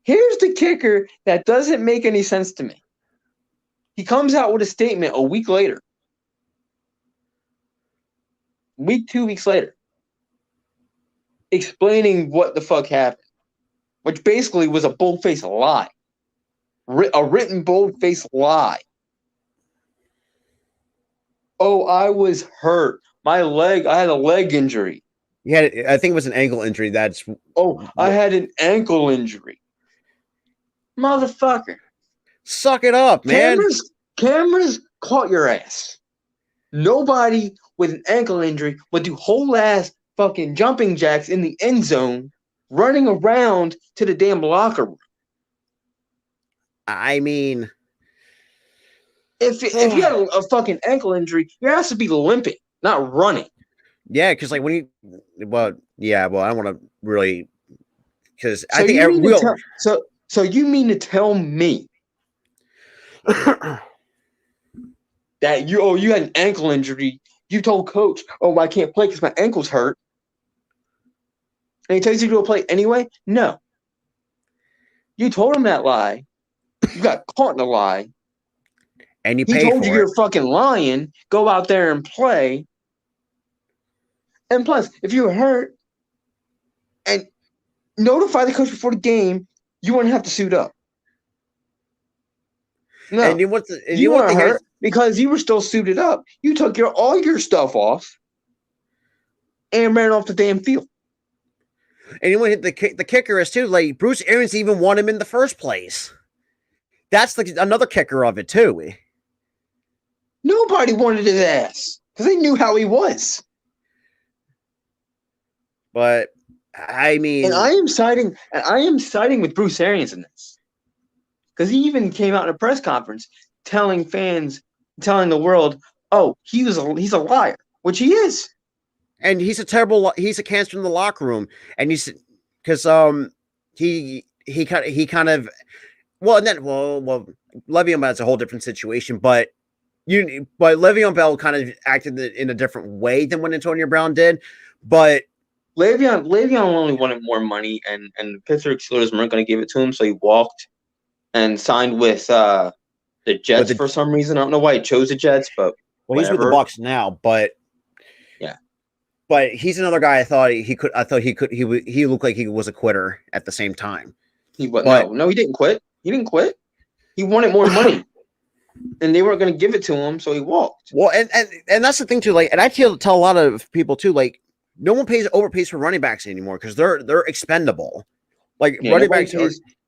Here's the kicker that doesn't make any sense to me. He comes out with a statement a week later. 2 weeks later. Explaining what the fuck happened. which basically was a bold-faced lie, a written bold-faced lie. Oh, I was hurt. I had a leg injury. I think it was an ankle injury. I had an ankle injury. Motherfucker. Suck it up, man. Cameras caught your ass. Nobody with an ankle injury would do whole ass fucking jumping jacks in the end zone, running around to the damn locker room. I mean, if you had a fucking ankle injury, your ass would be limping, not running. Yeah, because like I don't want to really, because I think So you mean to tell me that you had an ankle injury? You told coach, "Oh, I can't play because my ankle's hurt," and he tells you to go play anyway? No. You told him that lie. You got caught in the lie. And he told you you're fucking lying. Go out there and play. And plus, if you were hurt and notify the coach before the game, you wouldn't have to suit up. No, and you weren't hurt because you were still suited up. You took all your stuff off and ran off the damn field. And you want to hit the kicker is too. Like Bruce Arians even won him in the first place. That's another kicker of it too. Nobody wanted his ass because they knew how he was. But I mean, and I am siding with Bruce Arians in this. Because he even came out in a press conference telling the world, "Oh, he's a liar," which he is. And he's a cancer in the locker room. And he's because he kind of Le'Veon Bell's a whole different situation, but Le'Veon Bell kind of acted in a different way than what Antonio Brown did. But Le'Veon only wanted more money, and the Pittsburgh Steelers weren't going to give it to him, so he walked and signed with the Jets for some reason. I don't know why he chose the Jets, but he's with the Bucs now. But yeah, but he's another guy. I thought he looked like he was a quitter at the same time. No, he didn't quit. He didn't quit. He wanted more money, and they weren't going to give it to him, so he walked. Well, and that's the thing too. Like, and I tell a lot of people too. Like, no one overpays for running backs anymore because they're expendable. Like running backs.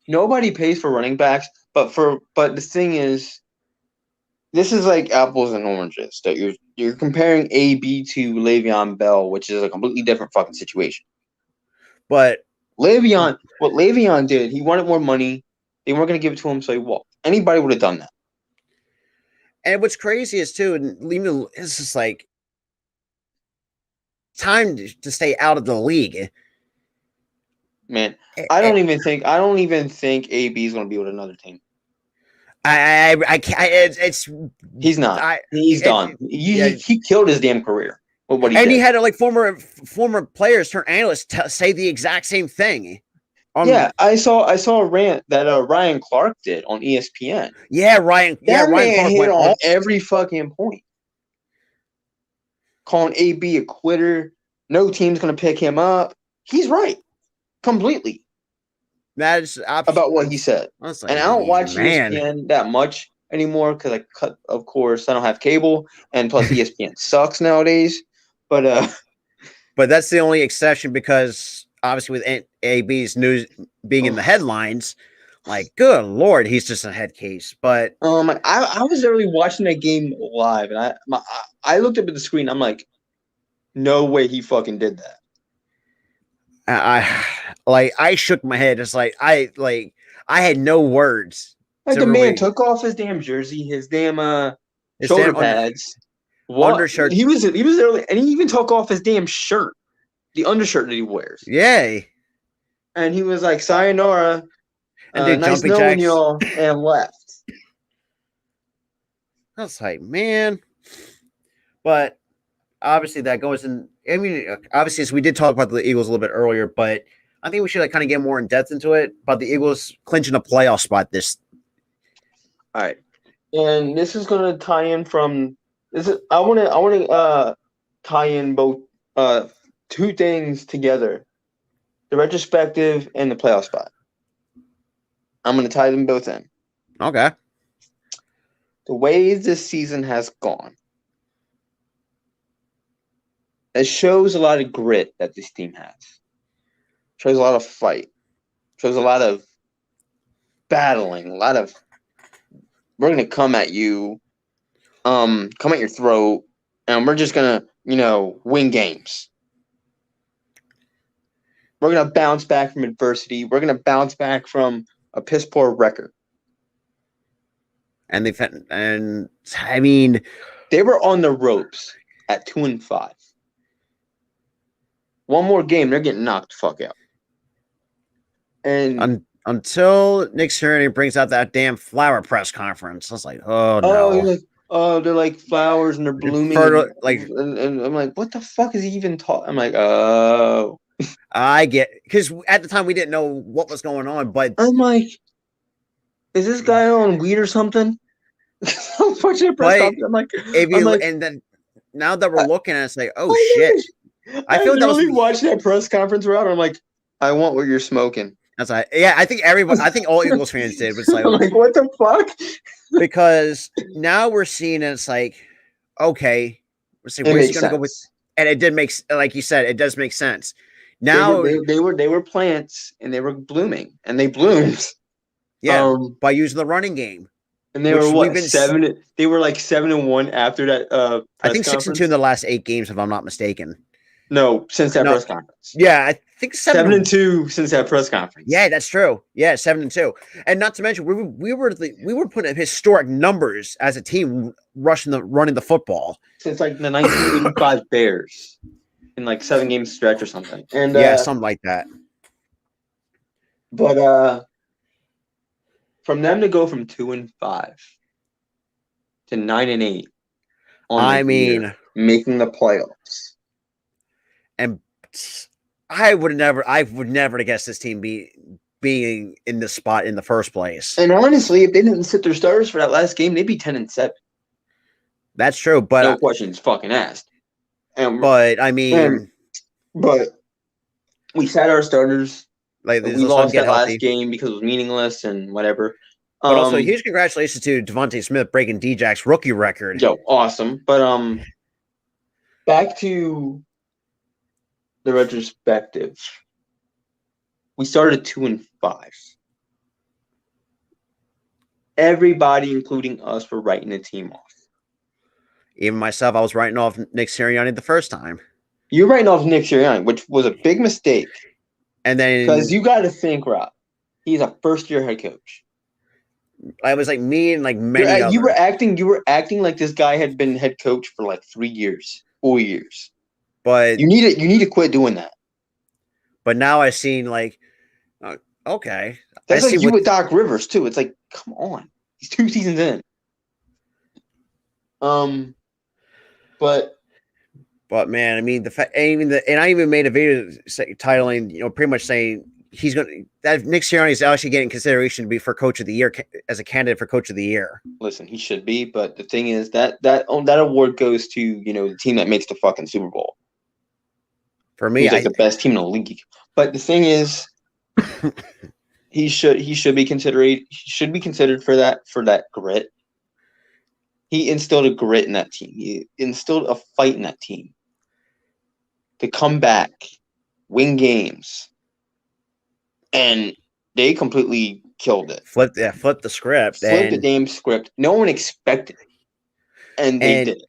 Nobody pays for running backs, but the thing is, this is like apples and oranges. That you're comparing AB to Le'Veon Bell, which is a completely different fucking situation. But what Le'Veon did, he wanted more money. They weren't going to give it to him, so he walked. Anybody would have done that. And what's crazy is too, and it's just like time to stay out of the league. Man, I don't even think AB is going to be with another team. He's not. He's done. He killed his damn career with what he did. He had like former players turn analysts say the exact same thing. I saw a rant that Ryan Clark did on ESPN. Ryan Clark hit on every fucking point, calling AB a quitter. No team's going to pick him up. He's right. Completely. That is about what he said. And I don't watch ESPN that much anymore because of course, I don't have cable, and plus ESPN sucks nowadays. But that's the only exception because obviously with AB's news being in the headlines, like good Lord, he's just a head case. But I was literally watching that game live, and I looked up at the screen. I'm like, no way he fucking did that. I shook my head. It's like I had no words. Like the man took off his damn jersey, his damn shoulder pads, undershirt. He was early, and he even took off his damn shirt, the undershirt that he wears. Yay! And he was like, "Sayonara, nice knowing y'all," and left. I was like, man, but obviously that goes in. I mean, obviously, so we did talk about the Eagles a little bit earlier, but I think we should kind of get more in depth into it about the Eagles clinching a playoff spot. All right, and this is going to tie in from this. I want to tie in both two things together: the retrospective and the playoff spot. I'm going to tie them both in. Okay. The way this season has gone, it shows a lot of grit that this team has. Shows a lot of fight. Shows a lot of battling. A lot of we're going to come at you, come at your throat, and we're just going to, win games. We're going to bounce back from adversity. We're going to bounce back from a piss poor record. And I mean, they were on the ropes at 2-5. One more game, they're getting knocked the fuck out. And until Nick Sirianni brings out that damn flower press conference, I was like, oh no. They're like flowers and they're blooming. And I'm like, what the fuck is he even talking? I'm like, oh. I get, because at the time we didn't know what was going on, but I'm like, is this guy on weed or something? I'm watching a press conference. I'm like, and then now that we're looking at it, it's like, oh shit. I feel that watched that press conference route. I'm like, I want what you're smoking. That's like, yeah, I think all Eagles fans did. But it's like, I'm like, what the fuck? Because now we're seeing it's like, okay, we're saying where's he gonna go with, and it did make, like you said, it does make sense. Now they were plants and they were blooming and they bloomed. Yeah, by using the running game. And they were what 7? They were like 7-1 after that. I think 6-2 in the last 8 games, if I'm not mistaken. No, since that press conference. Yeah, I think 7-2 since that press conference. Yeah, that's true. Yeah, 7-2, and not to mention we were putting historic numbers as a team running the football since like the 1985 Bears in like 7-game stretch or something. And yeah, something like that. But from them to go from 2-5 to 9-8, making the playoffs, and I would never have guessed this team being in this spot in the first place. And honestly, if they didn't sit their starters for that last game, they'd be 10-7. That's true, but no questions fucking asked. But we sat our starters. Like we lost that last game because it was meaningless and whatever. But also, huge congratulations to Devontae Smith breaking D-Jack's rookie record. Yo, awesome. But back to the retrospective. We started 2-5. Everybody, including us, were writing the team off. Even myself, I was writing off Nick Sirianni the first time. You're writing off Nick Sirianni, which was a big mistake. And then because you got to think, Rob, he's a first-year head coach. I was like me and like many others. You were acting like this guy had been head coach for like 3 years, 4 years. But you need to quit doing that. But now I've seen like, okay, that's like you with Doc Rivers too. It's like, come on, he's 2 seasons in. But man, I mean and I even made a video titling, pretty much saying he's that Nick Sirianni is actually getting consideration to be for coach of the year as a candidate for coach of the year. Listen, he should be, but the thing is that award goes to the team that makes the fucking Super Bowl. For me, he's like the best team in the league. But the thing is, he should be considered for that grit. He instilled a grit in that team. He instilled a fight in that team to come back, win games, and they completely killed it. Flipped the script. Flipped the damn script. No one expected it, and they did it.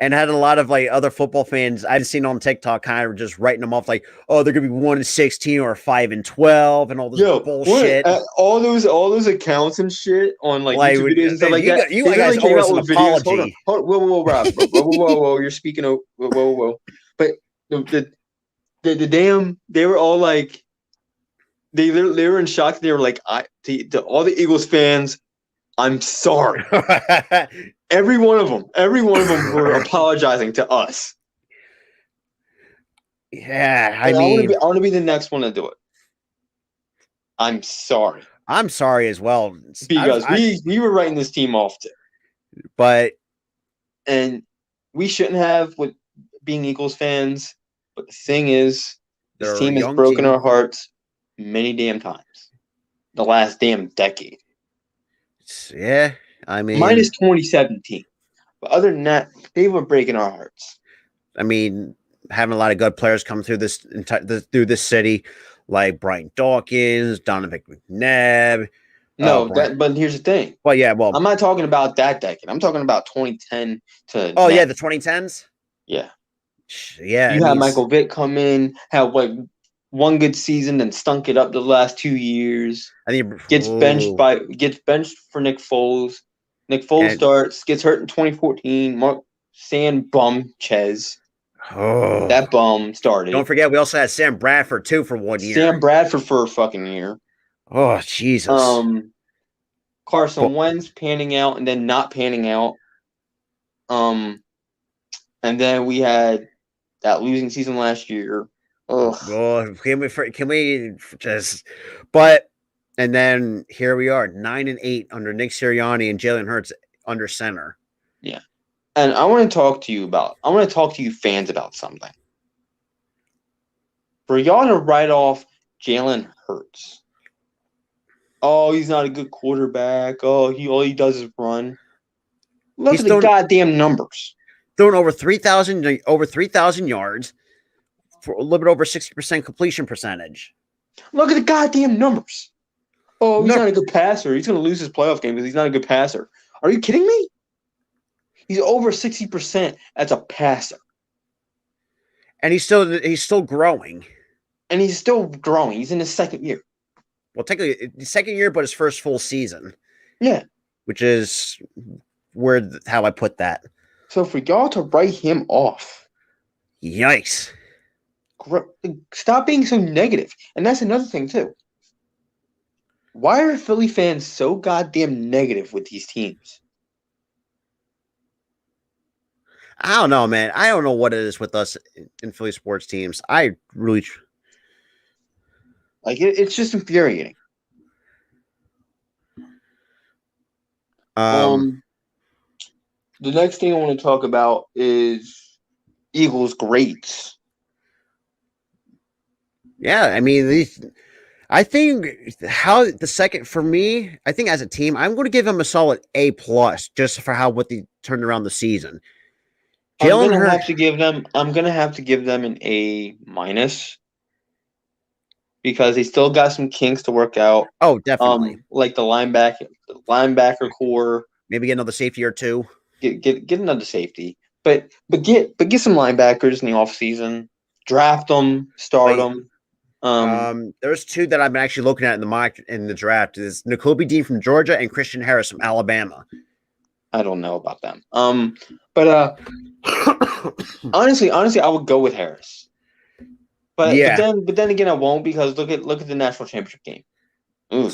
And had a lot of like other football fans I've seen on TikTok kind of just writing them off like, oh, they're gonna be 1-16 or 5-12 and all this bullshit. All those accounts and shit on like YouTube videos and stuff like that. You guys owe us an apology. Whoa, Rob. Whoa. You're speaking of whoa. But the damn, they were all like, they were in shock. They were like, to all the Eagles fans, I'm sorry. Every one of them were apologizing to us. Yeah, I want to be the next one to do it. I'm sorry. I'm sorry as well. Because we were writing this team off too. And we shouldn't have with being Eagles fans. But the thing is, this team has broken our hearts many damn times. the last damn decade. Yeah, I mean, minus 2017. But other than that, they were breaking our hearts. I mean, having a lot of good players come through through this city, like Brian Dawkins, Donovan McNabb. No, but here's the thing. Well, yeah, well, I'm not talking about that decade. I'm talking about 2010 to. Oh now. yeah, the 2010s. Yeah, yeah. You had Michael Vick come in, have like one good season, then stunk it up the last 2 years. I think gets benched for Nick Foles. Nick Foles gets hurt in 2014. Mark Sanchez. Oh, that bum started. Don't forget, we also had Sam Bradford too for 1 year. Sam Bradford for a fucking year. Oh Jesus. Carson Wentz panning out and then not panning out. And then we had that losing season last year. Ugh. Well, can we just? But and then here we are, 9-8 under Nick Sirianni and Jalen Hurts under center. Yeah, and I want to talk to you fans about something. For y'all to write off Jalen Hurts. Oh, he's not a good quarterback. Oh, all he does is run. Look at the goddamn numbers. Throwing over 3,000 yards for a little bit over 60% completion percentage. Look at the goddamn numbers. Oh, he's not a good passer. He's going to lose his playoff game because he's not a good passer. Are you kidding me? He's over 60% as a passer. And he's still growing. And he's still growing. He's in his second year. Well, technically, the second year, but his first full season. Yeah. Which is how I put that. So for y'all to write him off. Yikes. Stop being so negative. And that's another thing, too. Why are Philly fans so goddamn negative with these teams? I don't know, man. I don't know what it is with us in Philly sports teams. I really... it's just infuriating. The next thing I want to talk about is Eagles greats. Yeah, I mean, I think for me, I think as a team, I'm going to give them a solid A+ just for what they turned around the season. I'm gonna have to give them an A- because they still got some kinks to work out. Oh, definitely. Like the linebacker core. Maybe get another safety or two. Get another safety, but get some linebackers in the offseason. Draft them, start them. There's two that I've been actually looking at in the draft. Is Nakobe Dean from Georgia and Christian Harris from Alabama. I don't know about them. But honestly, I would go with Harris. But then again, I won't because look at the national championship game. Ooh.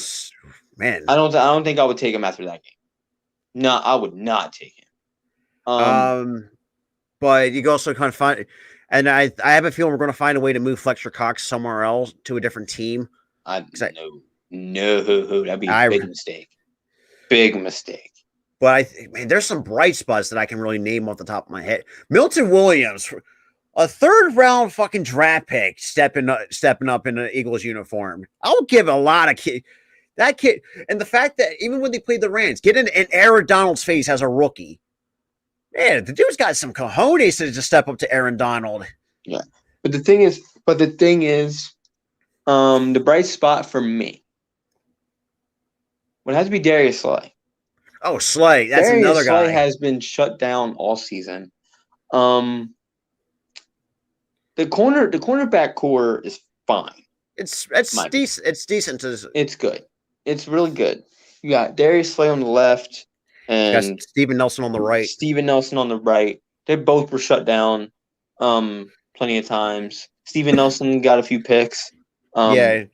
Man, I don't think I would take him after that game. No, I would not take him. But you can also kind of find, and I have a feeling we're going to find a way to move Fletcher Cox somewhere else to a different team. No, that'd be a big mistake. Big mistake. But there's some bright spots that I can really name off the top of my head. Milton Williams, a third-round fucking draft pick, stepping up in an Eagles uniform. I'll give a lot of that kid, and the fact that even when they played the Rams, get in Aaron Donald's face as a rookie. Man, the dude's got some cojones to just step up to Aaron Donald. Yeah, but the thing is, the bright spot for me would have to be Darius Slay. Oh, Slay. That's Darius another guy. Slay has been shut down all season. The cornerback core is fine. It's decent. It's decent. It's good. It's really good. You got Darius Slay on the left and Steven Nelson on the right. They both were shut down plenty of times. Steven Nelson got a few picks. And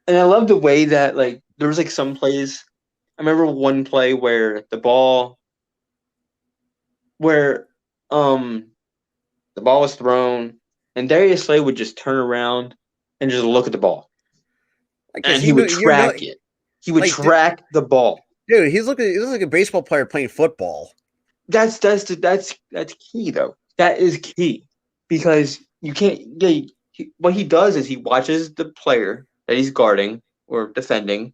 I love the way that there was some plays. I remember one play where the ball was thrown and Darius Slay would just turn around and just look at the ball. And he would track it. He would track the ball. Dude, he looks like a baseball player playing football. That's key though. That is key because you can't. What he does is he watches the player that he's guarding or defending.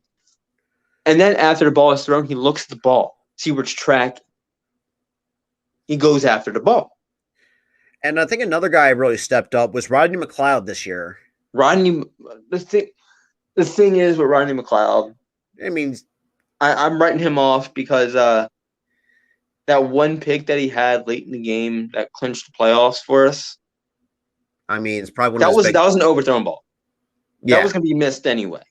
And then after the ball is thrown, he looks at the ball, see where it's tracking. He goes after the ball. And I think another guy really stepped up was Rodney McLeod this year. The thing is with Rodney McLeod, I mean, I'm writing him off because that one pick that he had late in the game that clinched the playoffs for us. I mean, it's probably one That of his was an overthrown ball. Yeah. That was going to be missed anyway.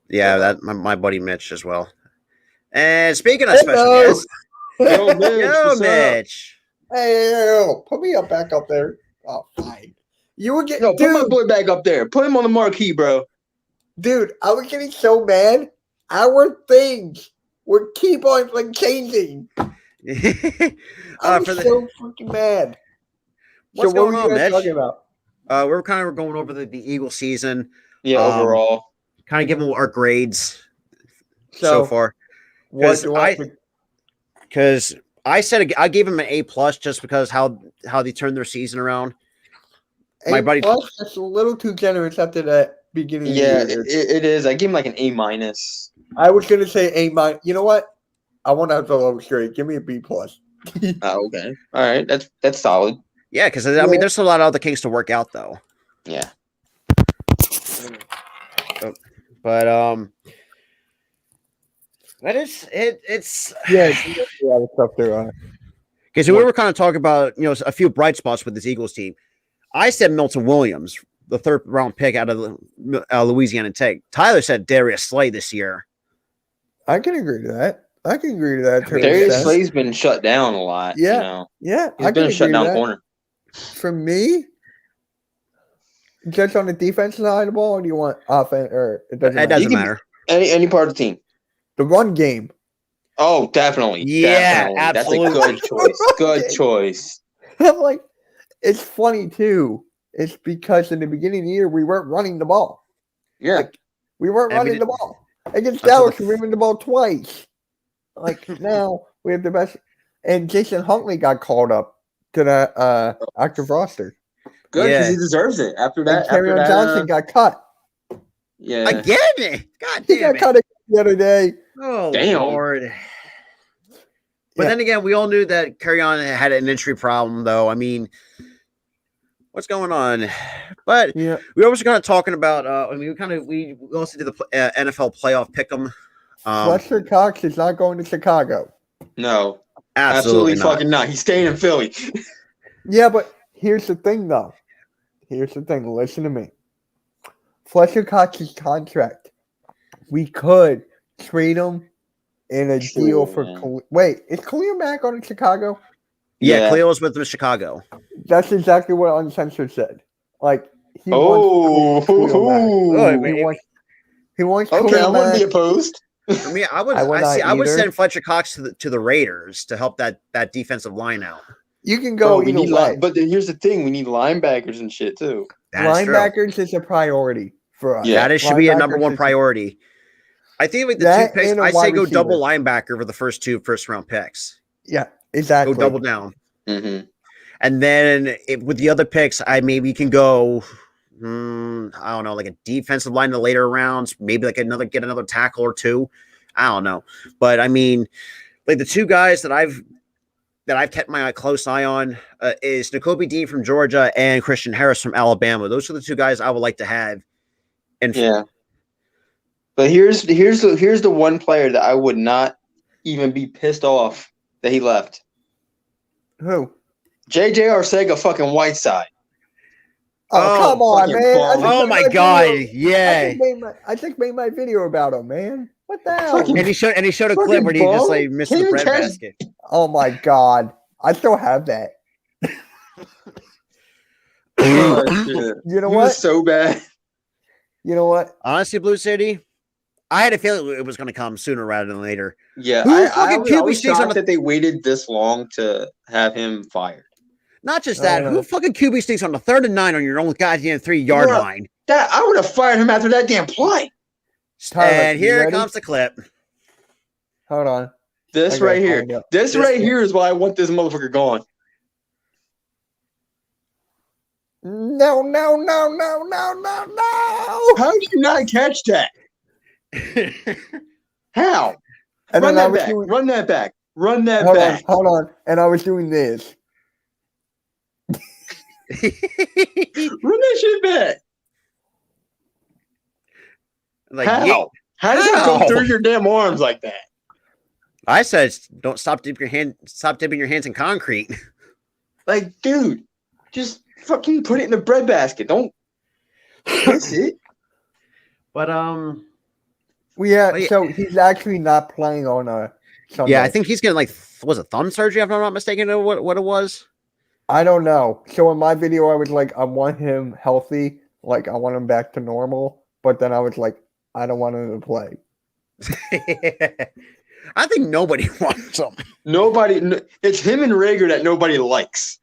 Yeah, that my buddy Mitch as well. And speaking of special guests, Yo, Mitch, yo, what's up? Mitch. Hey, put me up back up there. Oh, fine. You were getting, No, put my boy back up there. Put him on the marquee, bro. dude. I was getting so mad. Our things would keep on like changing. I was For the, so freaking mad. what's so going what on, were you guys Mitch? talking about? We're kind of going over the Eagle season, Yeah, overall. kind of giving our grades so far. What do Because I said I gave him an A+ just because how they turned their season around. My buddy- plus, that's a little too generous after that beginning. Yeah, of the year. it is. I gave him like an A-. I was gonna say A-. You know what? I want to have the lowest grade. Give me a B+. Oh, okay. All right. That's solid. Yeah, because I mean, there's a lot of other kinks to work out though. Yeah. But that is it. It's Yeah, a lot of stuff there. because we were kind of talking about a few bright spots with this Eagles team. I said Milton Williams, the 3rd round pick out of Louisiana Tech. Tyler said Darius Slay this year. I can agree to that. I can agree to that. to an Darius extent. Slay's been shut down a lot. Yeah. You know? Yeah, He's I been can a shut agree to down that. corner. For me, just on the defensive side of the ball, or do you want offense? Or it doesn't It matter? doesn't can- matter. Any part of the team. The run game. Oh, definitely. Yeah, definitely. absolutely. That's a good choice. Good choice. I'm like, it's funny too. It's because in the beginning of the year we weren't running the ball. Yeah. We weren't And we running the didn't- ball against Until Dallas. the- We ran the ball twice. Like now we have the best. And Jason Huntley got called up to the active roster. Good, because Yeah. he deserves it. After And that, Kerryon Johnson got cut. yeah. Again, God He damn got it! cut the other day. Oh Damn. Lord. But Yeah. then again, we all knew that Kerryon had an injury problem, though. I mean, what's going on? But Yeah. we were also kind of talking about. I mean, we also did the NFL playoff pick'em. Fletcher Cox is not going to Chicago. No. Absolutely not. fucking not. He's staying in Philly. Yeah, but here's the thing, though. Here's the thing. Listen to me. Fletcher Cox's contract. We could trade him in a True, deal for. man. Wait, is Khalil Mack on in Chicago? Yeah, Yeah. Cleo was with Chicago. That's exactly what Uncensored said. Like he Oh. wants Khalil Mack. Oh, He wants. He wants. Okay, I Khalil wouldn't Mack. be opposed. I mean, I would. I would I not would either. send Fletcher Cox to the Raiders to help that defensive line out. You can go we either need way. but then here's the thing: we need linebackers and shit too. That is true. Linebackers is a priority for us. Yeah. That should be a number Linebackers one is- priority. I think with the That two picks, and a I say wide go receiver. double linebacker for the first 2 first-round picks. Yeah, exactly. Go double down. Mm-hmm. And then with the other picks, I maybe can go, I don't know, like a defensive line in the later rounds, maybe like get another tackle or 2. I don't know. But I mean, like the 2 guys that I've kept my close eye on is Nakobe Dean from Georgia and Christian Harris from Alabama. Those are the 2 guys I would like to have. And Yeah. But here's the one player that I would not even be pissed off that he left. Who? JJ Arcega fucking Whiteside. Oh, come on, fucking man! bomb. oh my God, yeah. I just made my video about him, man. What the hell? Fucking- And he showed a Fucking clip where he just bum. like missed Can't the even bread catch- basket. Oh my God, I still have that. Oh, shit. You know He what? was so bad. You know what? Honestly, Blue City, I had a feeling it was going to come sooner rather than later. Yeah, Who I fucking was- I QB was sticks on shocked the- that they waited this long to have him fired. Not just that, know. who fucking QB stinks on the 3rd and 9 on your own goddamn 3-yard Bruh. line? That I would have fired him after that damn play. Tyler, And you here ready? comes the clip. Hold on. This I gotta right here. find out. This right here is why I want this motherfucker gone. No, no, no, no, no, no, no. How did you not catch that? How? And Run then I that was back. doing, Run that back. Run that hold back. on, hold on. And I was doing this. Run that shit back. Like, How? yeet. How does it How? go through your damn arms like that? I said, don't stop dipping your hands in concrete. Like, dude, just fucking put it in the breadbasket. Don't miss it. But Yeah, Oh, yeah. so he's actually not playing on a Sunday. yeah, I think he's getting was it thumb surgery if I'm not mistaken? What it was? I don't know. So in my video, I was like, I want him healthy. Like, I want him back to normal. But then I was like, I don't want him to play. I think nobody wants him. It's him and Rager that nobody likes.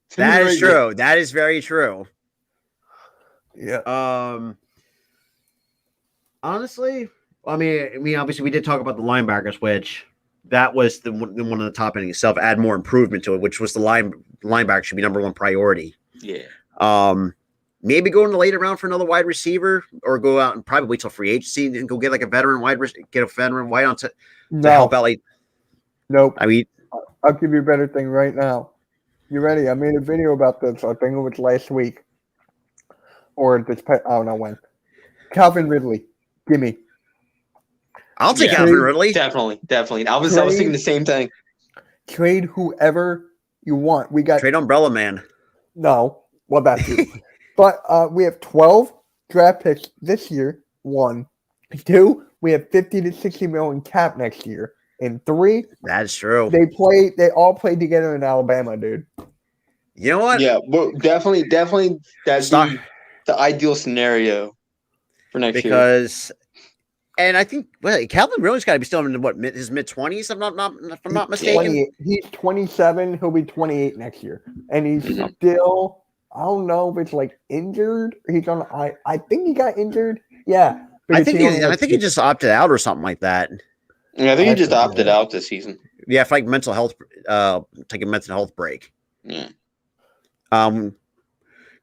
It's him That and is Rager. true. That is very true. Yeah. Honestly, I mean, obviously, we did talk about the linebackers, which that was the one of the top in itself. Add more improvement to it, which was the linebacker should be number one priority. Yeah. Maybe go in the later round for another wide receiver, or go out and probably wait till free agency and go get like a veteran wide on to No. help out. Like, Nope. I mean, I'll give you a better thing right now. You ready? I made a video about this. I think it was last week. Or this, I don't know when. Calvin Ridley. Gimme. I'll take Yeah. Calvin Ridley. Definitely. I was thinking the same thing. Trade whoever you want. We got Trade Umbrella Man. no. Well, that's you. But we have 12 draft picks this year. 1. 2, we have 50 to 60 million cap next year. And 3, That is true. they all played together in Alabama, dude. You know what? Yeah, but definitely that'd Stop. be the ideal scenario for next year. Because, and I think Calvin Ridley's got to be still in his mid 20s. If I'm not mistaken. 28. He's 27. He'll be 28 next year, and he's Mhm. still. I don't know if it's like injured. He's on. I think he got injured. Yeah. I because think he only has he just opted out or something like that. Yeah, I think he just That's- opted out this season. Yeah, for like mental health, take a mental health break. Yeah.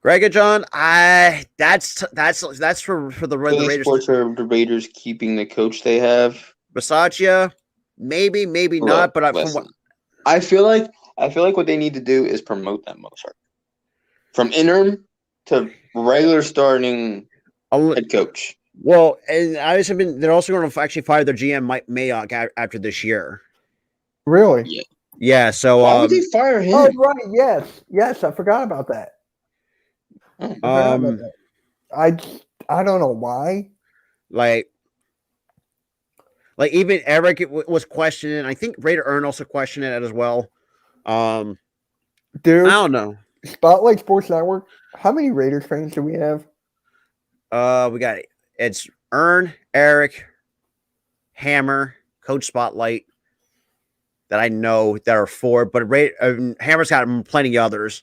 Greg and John, that's for the Philly Raiders. Sports are the Raiders keeping the coach they have. Bisaccia, maybe not, but Listen, I feel like what they need to do is promote that motherfucker from interim to regular starting head coach. Well, and they're also going to actually fire their GM Mike Mayock after this year. Really? Yeah. Yeah, so Why would they fire him? Oh right. Yes. I forgot about that. I don't know why. like even Eric was questioning. I think Raider Earn also questioned it as well. Dude, I don't know. Spotlight Sports Network. How many Raiders fans do we have? We got it's Earn, Eric, Hammer, Coach Spotlight that I know that are 4, but Hammer's got plenty of others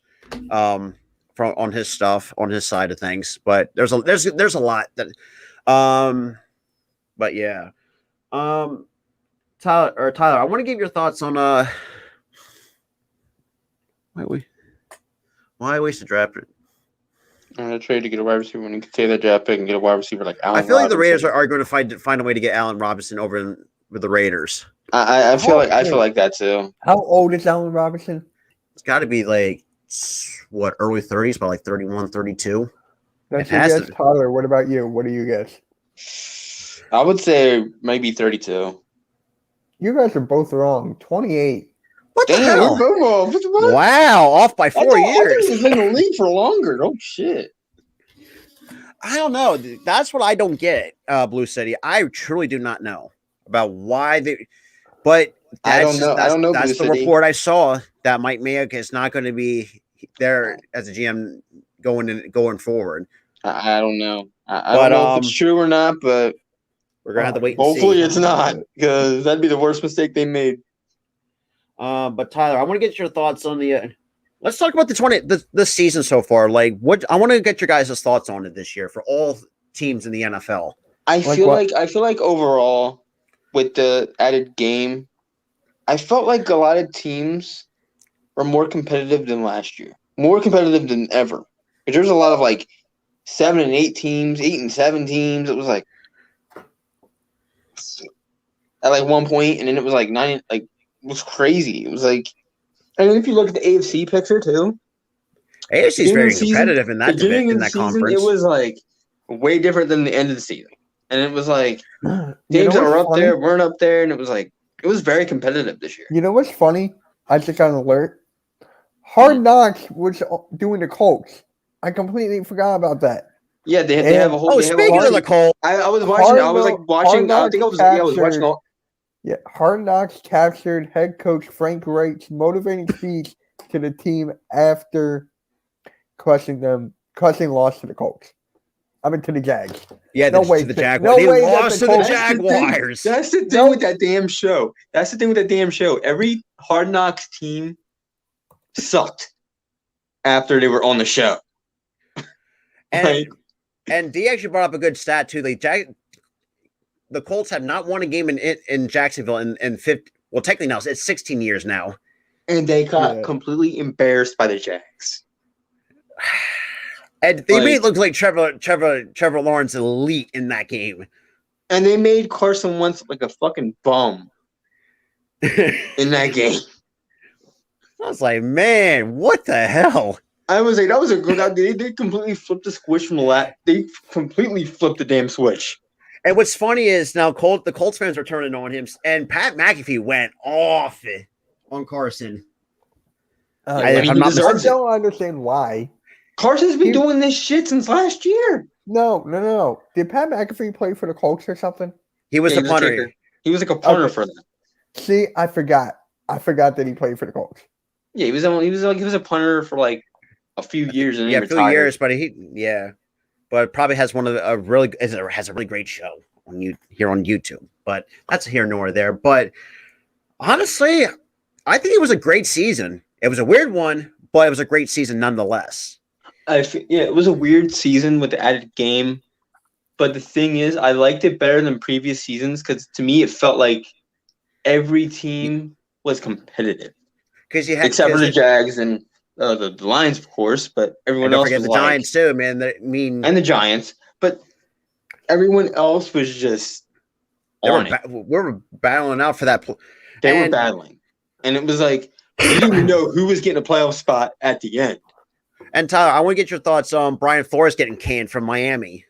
from on his stuff on his side of things. But there's a lot that but yeah. Tyler, I want to get your thoughts on why waste a draft pick? I'm gonna trade to get a wide receiver when you can say that draft pick and get a wide receiver like Allen I feel like the Raiders Robinson. are going to find a way to get Allen Robinson over with the Raiders. I feel like that too. How old is Allen Robinson? It's got to be like early 30s, but like 31, 32. That's It your has guess, to- Tyler. What about you? What do you guess? I would say maybe 32. You guys are both wrong. 28. What the Damn, hell? we're both off. What? Wow, off by I 4 thought years. he was in the league for longer. Oh shit. I don't know. That's what I don't get, Blue City. I truly do not know about why they. But I don't that's know. I don't know, That's Blue the City. report I saw that Mike Mayock is not going to be there as a GM going forward. I don't know. I But, don't know if it's true or not, but We're gonna have to wait. And hopefully see. it's not, because that'd be the worst mistake they made. But Tyler, I want to get your thoughts on the. Let's talk about the season so far. Like, what I want to get your guys' thoughts on it this year for all teams in the NFL. I Like feel what? like overall, with the added game, I felt like a lot of teams were more competitive than last year. more competitive than ever. But there's a lot of like 7 and 8 teams, 8 and 7 teams. It was like at like one point, and then it was like 9. Like it was crazy. It was like, and then if you look at the AFC picture too, AFC is very competitive in that beginning in of the that season, conference. it was like way different than the end of the season, and it was like You teams know that were what's up funny? there weren't up there, and it was like it was very competitive this year. You know what's funny? I just got an alert. Hard Knocks was doing the Colts. I completely forgot about that. Yeah, they have a whole. Oh, they have a speaking whole of the Colts, I was watching. I was like watching. I Hard think I was. Knocks Yeah, I was watching captured- all. Yeah, Hard Knocks captured head coach Frank Reich's motivating speech to the team after crushing loss to the Colts. I mean, to the Jags. yeah, No to way, the no Jaguars. They way that lost the to the Colts- Jaguars. That's the thing with that damn show. That's the thing with that damn show. Every Hard Knocks team sucked after they were on the show. And Like, and D actually brought up a good stat too. The Colts have not won a game in Jacksonville in 50. Well, technically now it's 16 years now. and they got Yeah. completely embarrassed by the Jags. And they made it Like- look like Trevor Lawrence elite in that game. And they made Carson Wentz like a fucking bum I in that game. was like, man, what the hell? I was like, that was a good. They completely flipped the switch from the lat. They completely flipped the damn switch. And what's funny is now the Colts fans are turning on him, and Pat McAfee went off on Carson. I mean, I'm he not I deserves it. don't understand why. Carson's been He- doing this shit since last year. No. Did Pat McAfee play for the Colts or something? He was Yeah, the he was a punter. kicker. He was like a punter Okay. for them. See, I forgot. I forgot that he played for the Colts. Yeah, he was a punter for like a few years and then Yeah, he a few retired. years, but but probably has one of the, has a really great show on here on YouTube. But that's here nor there. But honestly, I think it was a great season. It was a weird one, but it was a great season nonetheless. Yeah, it was a weird season with the added game, but the thing is, I liked it better than previous seasons because to me, it felt like every team was competitive, Because you had except for the Jags and the Lions, of course. But everyone and don't else forget was the like, Giants too, man. and the Giants, but everyone else was just on it. we were battling out for that. They were and- battling, and it was like we didn't even know who was getting a playoff spot at the end. And Tyler, I want to get your thoughts on Brian Flores getting canned from Miami.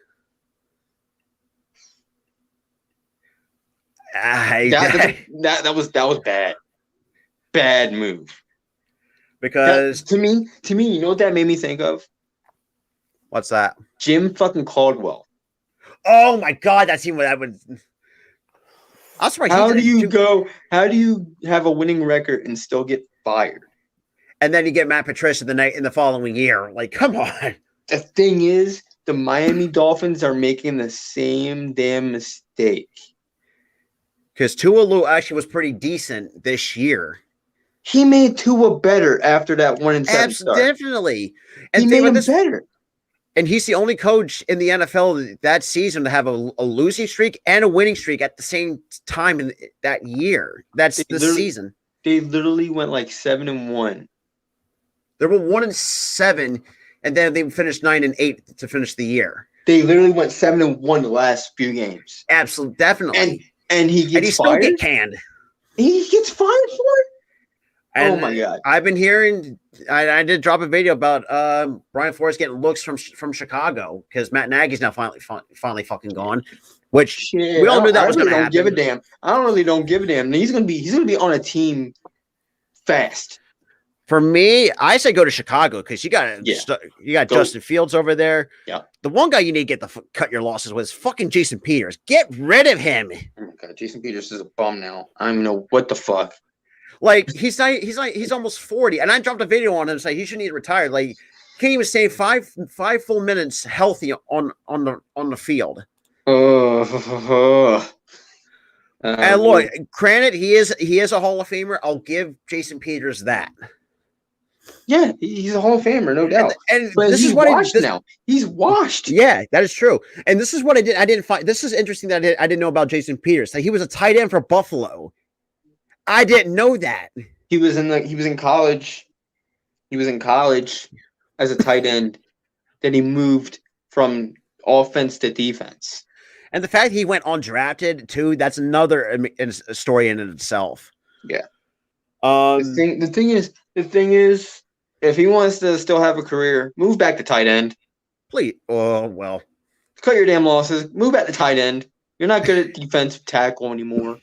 That was bad. Bad move. Because To me, you know what that made me think of? what's that? Jim fucking Caldwell. Oh my God, that's even what I would. I'm surprised. How do you have a winning record and still get fired? And then you get Matt Patricia in the following year. Like, come on. The thing is, the Miami Dolphins are making the same damn mistake. Because Tua actually was pretty decent this year. He made Tua better after that 1-7 start. Definitely. He And made think him about this, better. and he's the only coach in the NFL that season to have a losing streak and a winning streak at the same time in that year. That's They the literally- season. They literally went like 7-1. They were 1-7, and then they finished 9-8 to finish the year. They literally went 7-1 the last few games. Absolutely, definitely. And he And gets he still fired. get canned. He gets fired for it. And Oh my God. I've been hearing. I did drop a video about Brian Flores getting looks from Chicago because Matt Nagy's now finally fucking gone. Which Shit, we all knew that was I going to really happen. don't give a damn. I don't really don't give a damn. He's gonna be on a team fast. For me, I say go to Chicago because you got Go. Justin Fields over there. Yeah. The one guy you need to cut your losses with is fucking Jason Peters. Get rid of him. Oh my God, Jason Peters is a bum now. I don't even know what the fuck. Like he's almost 40, and I dropped a video on him saying he shouldn't even retire. Like can't even stay five full minutes healthy on the field. And look, granted, he is a Hall of Famer. I'll give Jason Peters that. yeah, he's a Hall of Famer, no doubt. And But this he's is what washed now. He's washed. Yeah, that is true. And this is what I did. I didn't find. This is interesting that I didn't know about Jason Peters. Like he was a tight end for Buffalo. I didn't know that. He was in college He was in college as a tight end. Then he moved from offense to defense. And the fact he went undrafted too, that's another story in itself. Yeah. The thing is, if he wants to still have a career, move back to tight end. Please. Oh, well. Cut your damn losses. Move back to tight end. You're not good at defensive tackle anymore.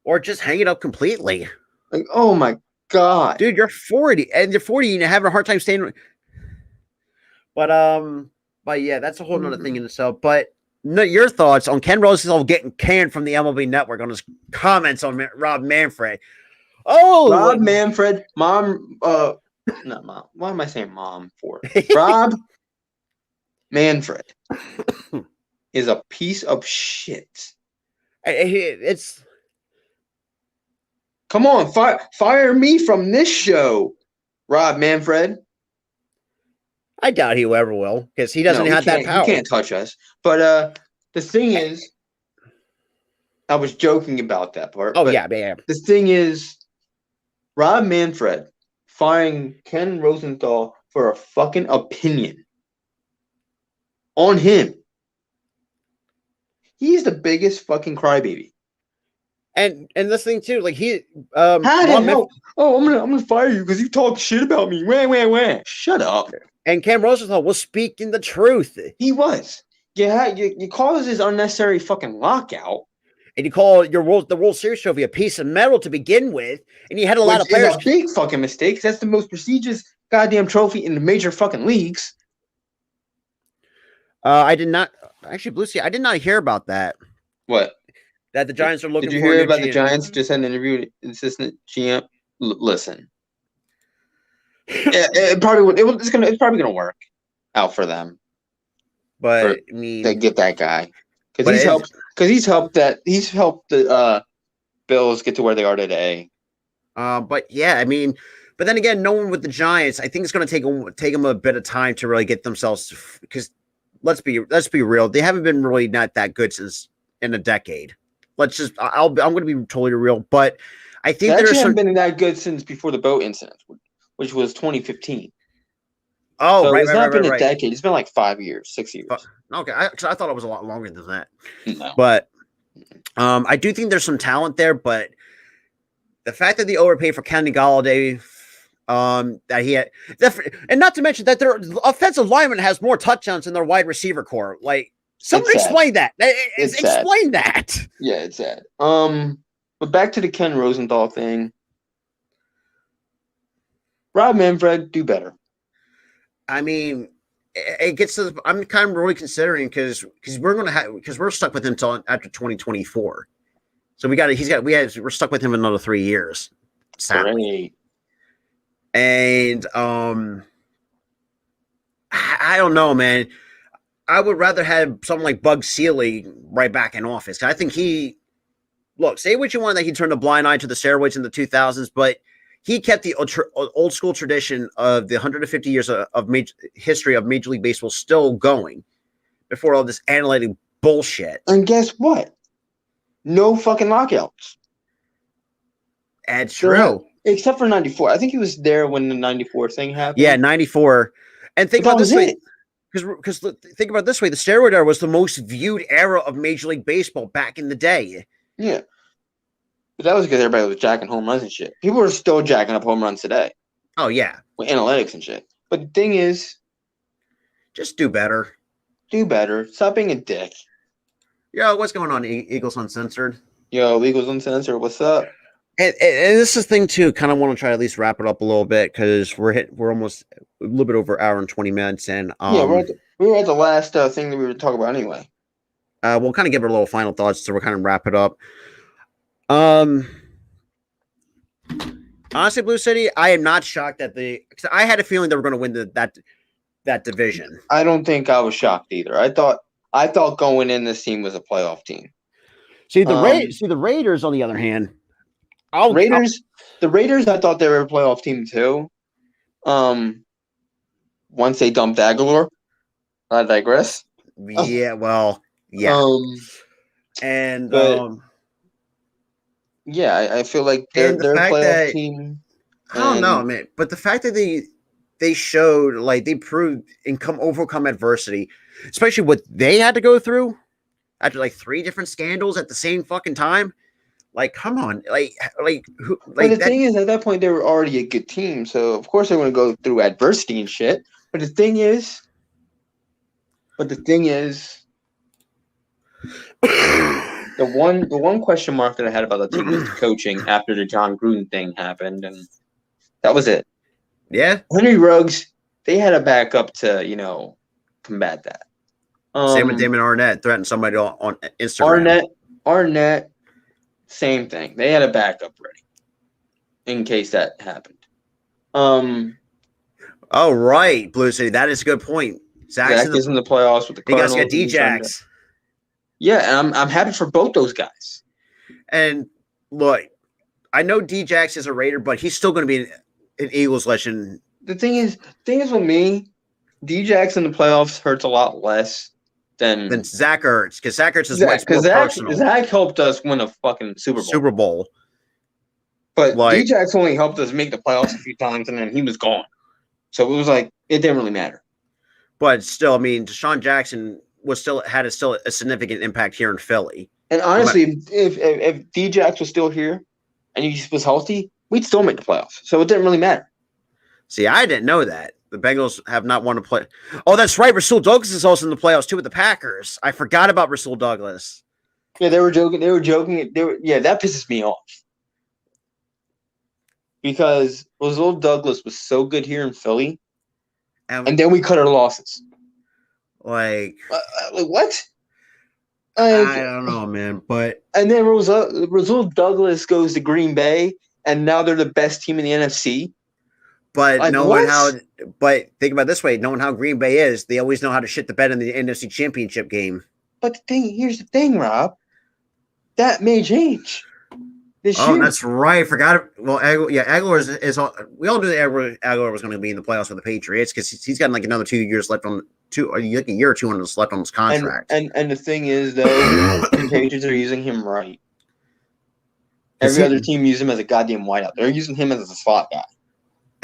Or just hang it up completely. Like, oh my God. Dude, you're 40 and you're having a hard time staying. But yeah, that's a whole nother thing in itself. But your thoughts on Ken Rosenthal getting canned from the MLB Network on his comments on Rob Manfred. Oh, Rob Manfred, mom, not mom. Why am I saying mom for? Rob Manfred is a piece of shit. It's come on, fire me from this show, Rob Manfred. I doubt he ever will because he doesn't have that power. He can't touch us. But the thing is, I was joking about that part. Oh yeah, man. The thing is, Rob Manfred firing Ken Rosenthal for a fucking opinion on him. He's the biggest fucking crybaby. And this thing too, like he how the hell? Oh, I'm gonna fire you because you talk shit about me. Wah. Shut up. And Ken Rosenthal was speaking the truth. He was. You caused his unnecessary fucking lockout. And you call the World Series trophy a piece of metal to begin with, and you had a lot of players. It's a big fucking mistake. That's the most prestigious goddamn trophy in the major fucking leagues. I did not actually, Blue Sea. I did not hear about that. What? That the Giants are looking. Did you hear about the Giants just had an interview with assistant GM? Listen, it probably would. It's probably gonna work out for them. But I mean, they get that guy because he's helped the Bills get to where they are today. But yeah, I mean, but then again, no one with the Giants. I think it's going to take them a bit of time to really get themselves because let's be real, they haven't been really not that good since in a decade. I'm going to be totally real, but I think they actually haven't been that good since before the boat incident, which was 2015. Oh, so right. It's not been a decade. It's been like 5 years, 6 years. Okay, I thought it was a lot longer than that. No. But I do think there's some talent there, but the fact that they overpaid for Kenny Golladay, that he had, and not to mention that their offensive lineman has more touchdowns than their wide receiver core. Like, someone explain that. Explain that. Yeah, it's sad. But back to the Ken Rosenthal thing. Rob Manfred, do better. I mean, it gets to. I'm kind of really considering because we're stuck with him until after 2024. So we're stuck with him another 3 years. Sadly. Great. And I don't know, man. I would rather have someone like Bug Seeley right back in office. I think say what you want that he turned a blind eye to the steroids in the 2000s, but he kept the old school tradition of the 150 years of history of Major League Baseball still going before all this analytic bullshit. And guess what? No fucking lockouts. That's true. Except for 94. I think he was there when the 94 thing happened. Yeah, 94. And think about this way. Because think about it this way, the steroid era was the most viewed era of Major League Baseball back in the day. Yeah. But that was because everybody was jacking home runs and shit. People are still jacking up home runs today. Oh, yeah. With analytics and shit. But the thing is, just do better. Do better. Stop being a dick. Yo, what's going on, Eagles Uncensored? Yo, Eagles Uncensored, what's up? And this is the thing, too. Kind of want to try to at least wrap it up a little bit because we're almost a little bit over an hour and 20 minutes. And we were at the last thing that we were talking about anyway. We'll kind of give it a little final thoughts, so we'll kind of wrap it up. Honestly, Blue City, I am not shocked that because I had a feeling they were going to win that division. I don't think I was shocked either. I thought going in this team was a playoff team. See the Raiders on the other hand. The Raiders, I thought they were a playoff team too. Once they dumped Aguilar, I digress. Yeah, well, yeah. Yeah, I feel like they're a playoff team. I don't know, And man. But the fact that they showed like they proved and overcome adversity, especially what they had to go through after like 3 different scandals at the same fucking time. Like, come on, who, but like the that. thing is, at that point, they were already a good team, so of course they're going to go through adversity and shit. But the thing is, the one question mark that I had about the team was the coaching after the John Gruden thing happened, and that was it. Yeah, Henry Ruggs, they had a backup to combat that. same with Damon Arnett threatened somebody on Instagram. Arnett, same thing. They had a backup ready in case that happened. Oh right, Blue City. That is a good point. Zach is in the playoffs with the You guys Cardinals. got Djax. Yeah, and I'm happy for both those guys. And look, I know Djax is a Raider, but he's still going to be an Eagles legend. The thing is with me, Djax in the playoffs hurts a lot less than Zach Ertz, because Zach Ertz is much more personal. Zach helped us win a fucking Super Bowl. But Djax only helped us make the playoffs a few times, and then he was gone. So it was like it didn't really matter. But still, I mean, Deshaun Jackson had a significant impact here in Philly. And honestly, if Djax was still here and he was healthy, we'd still make the playoffs. So it didn't really matter. See, I didn't know that. The Bengals have not won a play. Oh, that's right. Rasul Douglas is also in the playoffs too with the Packers. I forgot about Rasul Douglas. Yeah, they were joking. That pisses me off. Because Rasul Douglas was so good here in Philly, and then we cut our losses. Like what? I don't know, man. But and then Rasul Douglas goes to Green Bay, and now they're the best team in the NFC. But but think about it this way: knowing how Green Bay is, they always know how to shit the bed in the NFC Championship game. But here's the thing, Rob. That may change. That's right. Forgot. Well, Aguilar is. We all knew that Aguilar was going to be in the playoffs with the Patriots because he's got like another 2 years left on a year or 2 left on his contract. And the thing is, though, the Patriots are using him right. Every other team uses him as a goddamn wideout. They're using him as a slot guy.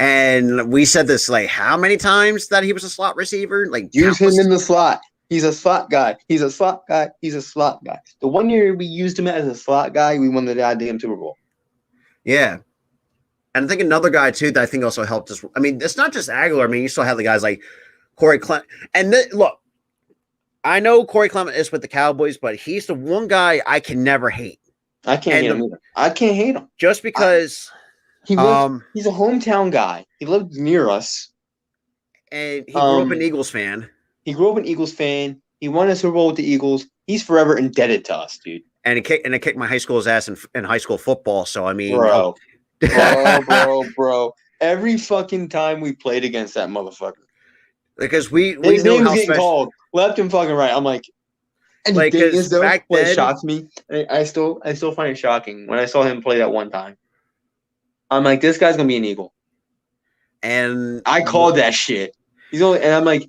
And we said this like how many times that he was a slot receiver? Like use him in the slot. He's a slot guy. He's a slot guy. He's a slot guy. The one year we used him as a slot guy, we won the goddamn Super Bowl. Yeah. And I think another guy, too, that I think also helped us. I mean, it's not just Aguilar. I mean, you still have the guys like Corey Clement. And look, I know Corey Clement is with the Cowboys, but he's the one guy I can never hate. I can't hate him either. I can't hate him. Just because he's a hometown guy. He lived near us. And he grew up an Eagles fan. He grew up an Eagles fan. He won a Super Bowl with the Eagles. He's forever indebted to us, dude. And I kicked my high school's ass in high school football. So I mean, bro. Every fucking time we played against that motherfucker, because we his knew name was how getting called left and fucking right. I'm like, and the thing is, though, what shocks me, I still find it shocking when I saw him play that one time. I'm like, this guy's gonna be an Eagle, and I called that shit. I'm like,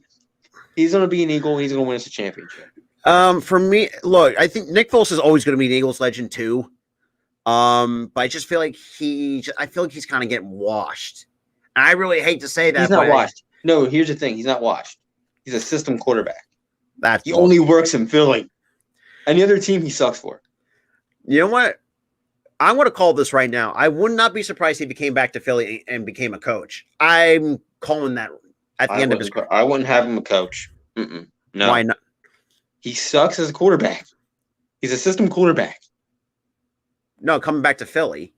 he's gonna be an Eagle. He's gonna win us a championship. For me, look, I think Nick Foles is always going to be an Eagles legend too. But I just feel like he's kind of getting washed. And I really hate to say that. He's not washed. No, here's the thing. He's not washed. He's a system quarterback. He all. Only works in Philly. Any other team, he sucks for. You know what? I'm going to call this right now. I would not be surprised if he came back to Philly and became a coach. I'm calling that at the end of his career. I wouldn't have him a coach. No. Why not? He sucks as a quarterback. He's a system quarterback. No, coming back to Philly.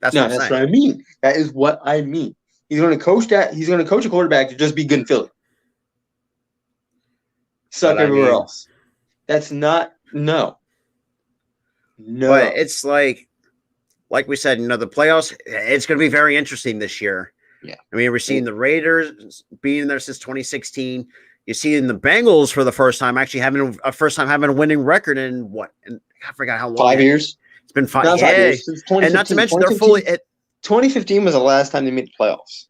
That's what I mean. That is what I mean. He's going to coach that. He's going to coach a quarterback to just be good in Philly. Suck everywhere else. That's not no. But it's like we said, the playoffs. It's going to be very interesting this year. Yeah. I mean, we're seeing the Raiders being there since 2016. You see in the Bengals for the first time actually having a winning record in what? And I forgot how long. 5 years. It's been 5 years. 5 years. Since 2015. And not to mention they're fully. 2015 was the last time they made the playoffs.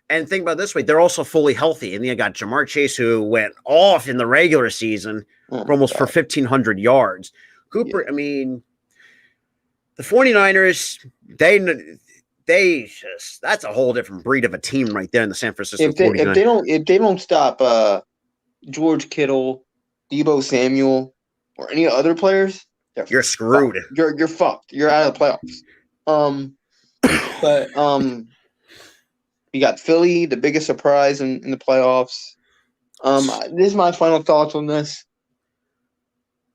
And think about it this way: they're also fully healthy, and you got Jamar Chase who went off in the regular season for 1,500 yards. Cooper, I mean, the 49ers that's a whole different breed of a team right there in the San Francisco If they 49ers. if they don't stop George Kittle, Debo Samuel, or any other players, You're screwed. You're fucked. You're out of the playoffs. But you got Philly, the biggest surprise in the playoffs. This is my final thoughts on this.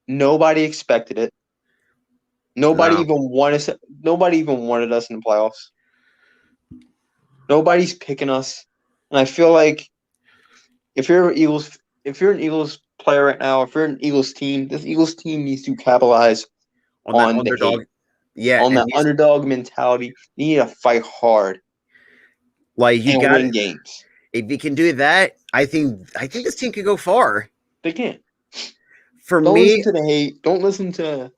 Nobody expected it. Nobody No. even wanted us in the playoffs. Nobody's picking us. And I feel like if you're an Eagles player right now, if you're an Eagles team, this Eagles team needs to capitalize On that the underdog. hate, Yeah. on that underdog mentality. You need to fight hard Like you and got win games. if you can do that, I think this team could go far. They can't. For Don't me, listen to the hate. Don't listen to.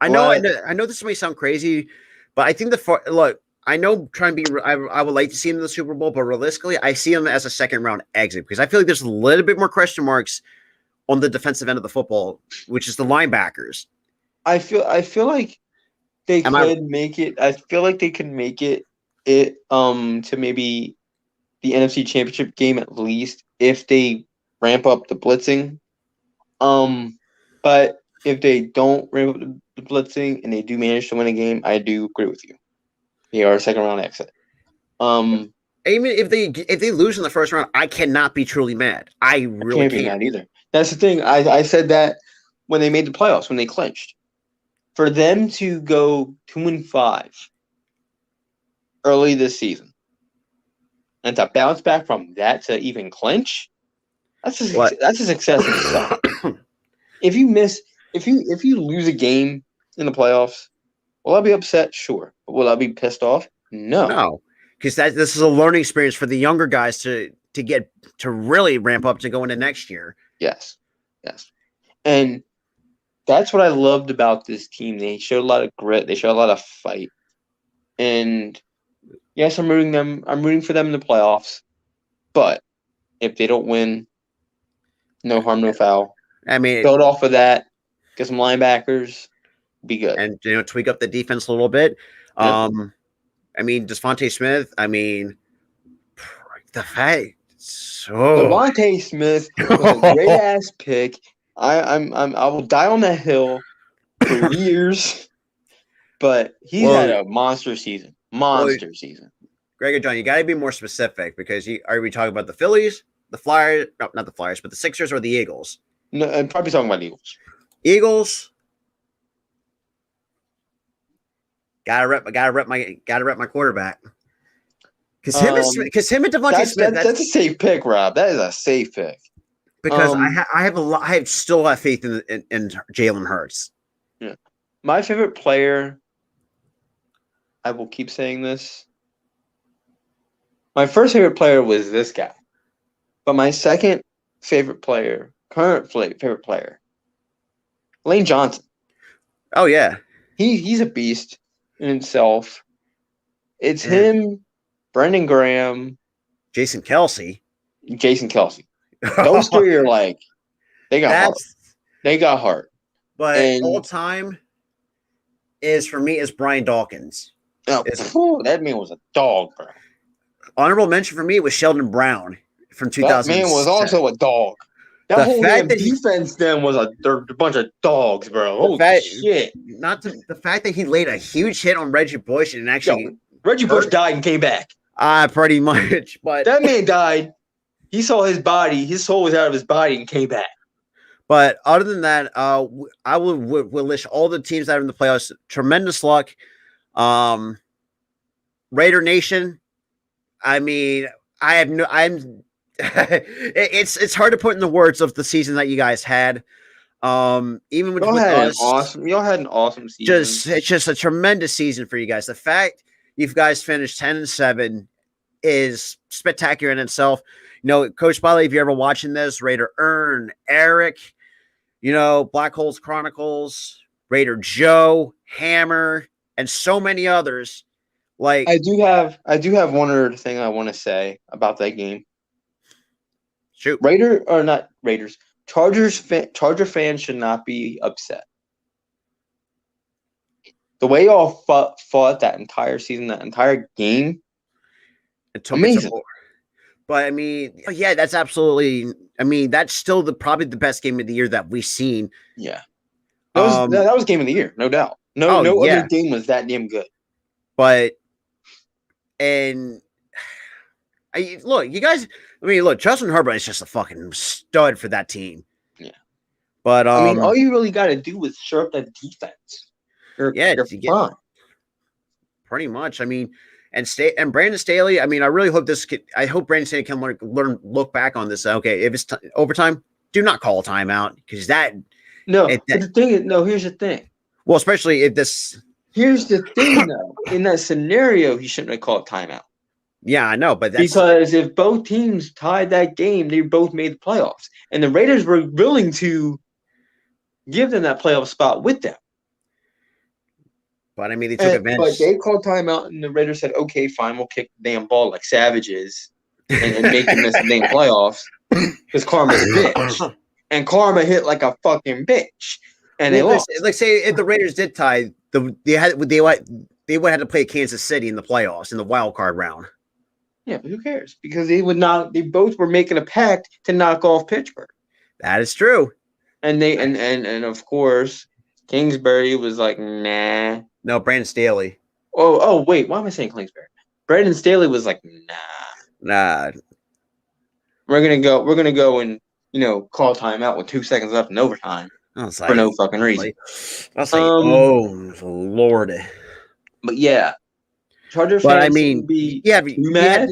I know this may sound crazy, but I think look. I know trying to be. I would like to see him in the Super Bowl, but realistically, I see him as a second round exit because I feel like there's a little bit more question marks on the defensive end of the football, which is the linebackers. I feel like they could make it. I feel like they can make it to maybe the NFC Championship game at least if they ramp up the blitzing. But if they don't ramp up the blitzing and they do manage to win a game, I do agree with you. They are a second round exit. Even if they lose in the first round, I cannot be truly mad. I really can't be mad either. That's the thing. I said that when they made the playoffs, when they clinched. For them to go 2-5 early this season and to bounce back from that to even clinch, that's a success in itself. If you lose a game in the playoffs, will I be upset? Sure. But will I be pissed off? No. Because this is a learning experience for the younger guys to get to really ramp up to go into next year. Yes. And that's what I loved about this team. They showed a lot of grit. They showed a lot of fight. And yes, I'm rooting for them in the playoffs. But if they don't win, no harm, no foul. I mean, build off of that, get some linebackers, be good, and tweak up the defense a little bit. Yeah. I mean, DeVonta Smith. I mean, the fact. So DeVonta Smith was a great ass pick. I will die on that hill for years, but he's had a monster season. Season. Gregor John, you got to be more specific because are we talking about the Phillies, the Flyers? No, not the Flyers, but the Sixers or the Eagles? No, I'm probably talking about Eagles. Eagles. Gotta rep my quarterback. Because him and DeVonta Smith. That's a safe pick, Rob. That is a safe pick. Because I still have faith in Jalen Hurts. Yeah, my favorite player. I will keep saying this. My first favorite player was this guy, but my second favorite player, favorite player, Lane Johnson. Oh yeah, he's a beast in himself. It's him, Brendan Graham, Jason Kelce. Those three are like they got heart. They got heart. But all time for me is Brian Dawkins. Oh, that man was a dog, bro. Honorable mention for me was Sheldon Brown from 2000. That man was also a dog. That whole defense then was a bunch of dogs, bro. Holy shit! The fact that he laid a huge hit on Reggie Bush and actually Reggie Bush died and came back. Pretty much. But that man died. He saw his body. His soul was out of his body and came back. But other than that, I will wish all the teams that are in the playoffs tremendous luck. Raider Nation. I mean, it's hard to put in the words of the season that you guys had. Even with us, y'all had an awesome season. It's just a tremendous season for you guys. The fact you guys finished 10-7 is spectacular in itself. Coach Biley, if you're ever watching this, Raider Ern, Eric, Black Holes Chronicles, Raider Joe, Hammer, and so many others. Like I do have one other thing I want to say about that game. Shoot. Charger fans should not be upset. The way y'all fought that entire season, that entire game, It took amazing. It to, but I mean, yeah, that's absolutely. I mean, that's still probably the best game of the year that we've seen. Yeah, that was game of the year, no doubt. No other game was that damn good. But and look, you guys. I mean, look, Justin Herbert is just a fucking stud for that team. Yeah, but I mean, all you really got to do is shore up that defense. You're fine. Pretty much. I mean, and Brandon Staley. I mean, I really hope I hope Brandon Staley can look back on this. Okay, if it's overtime, do not call a timeout because that. No, but the thing is, here's the thing. Well, especially if this. Here's the thing, though. In that scenario, he shouldn't have called timeout. Yeah, I know, but because if both teams tied that game, they both made the playoffs, and the Raiders were willing to give them that playoff spot with them. But I mean, they took advantage. But they called timeout, and the Raiders said, "Okay, fine, we'll kick the damn ball like savages and make them miss the damn playoffs because Karma's a bitch, and Karma hit like a fucking bitch, and they lost." Like say if the Raiders did tie, they would have to play Kansas City in the playoffs in the wild card round. Yeah, but who cares? Because they both were making a pact to knock off Pittsburgh. That is true. And they and of course Kingsbury was like, nah. No, Brandon Staley. Oh wait, why am I saying Kingsbury? Brandon Staley was like, nah. We're gonna go and call timeout with 2 seconds left in overtime for no fucking reason. I was like, oh Lord. But yeah. Charger but fans I mean, mad.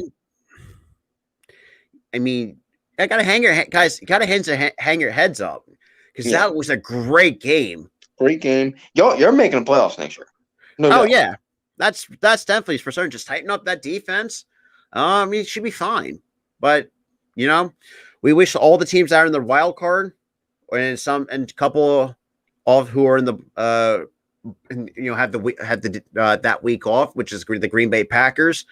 I mean, I gotta hang your heads up because that was a great game. Great game. You're making the playoffs next year. No doubt. Yeah, that's definitely for certain. Just tighten up that defense. It should be fine. But we wish all the teams that are in the wild card, and a couple of who are in the have that week off, which is the Green Bay Packers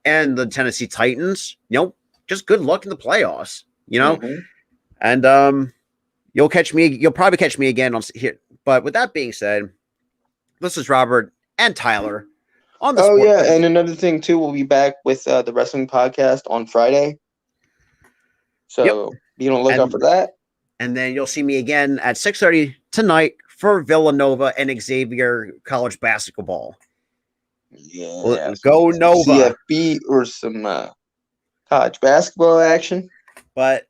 and the Tennessee Titans. Just good luck in the playoffs. And you'll probably catch me again on here. But with that being said, this is Robert and Tyler on the. Oh yeah, and another thing too, we'll be back with the wrestling podcast on Friday. So be on the lookout for that. And then you'll see me again at 6:30 tonight for Villanova and Xavier college basketball. Yeah, go Nova. CFB or some college basketball action. But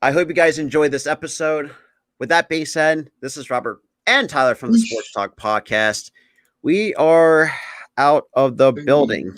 I hope you guys enjoyed this episode. With that being said, this is Robert and Tyler from the Sports Talk Podcast. We are out of the building.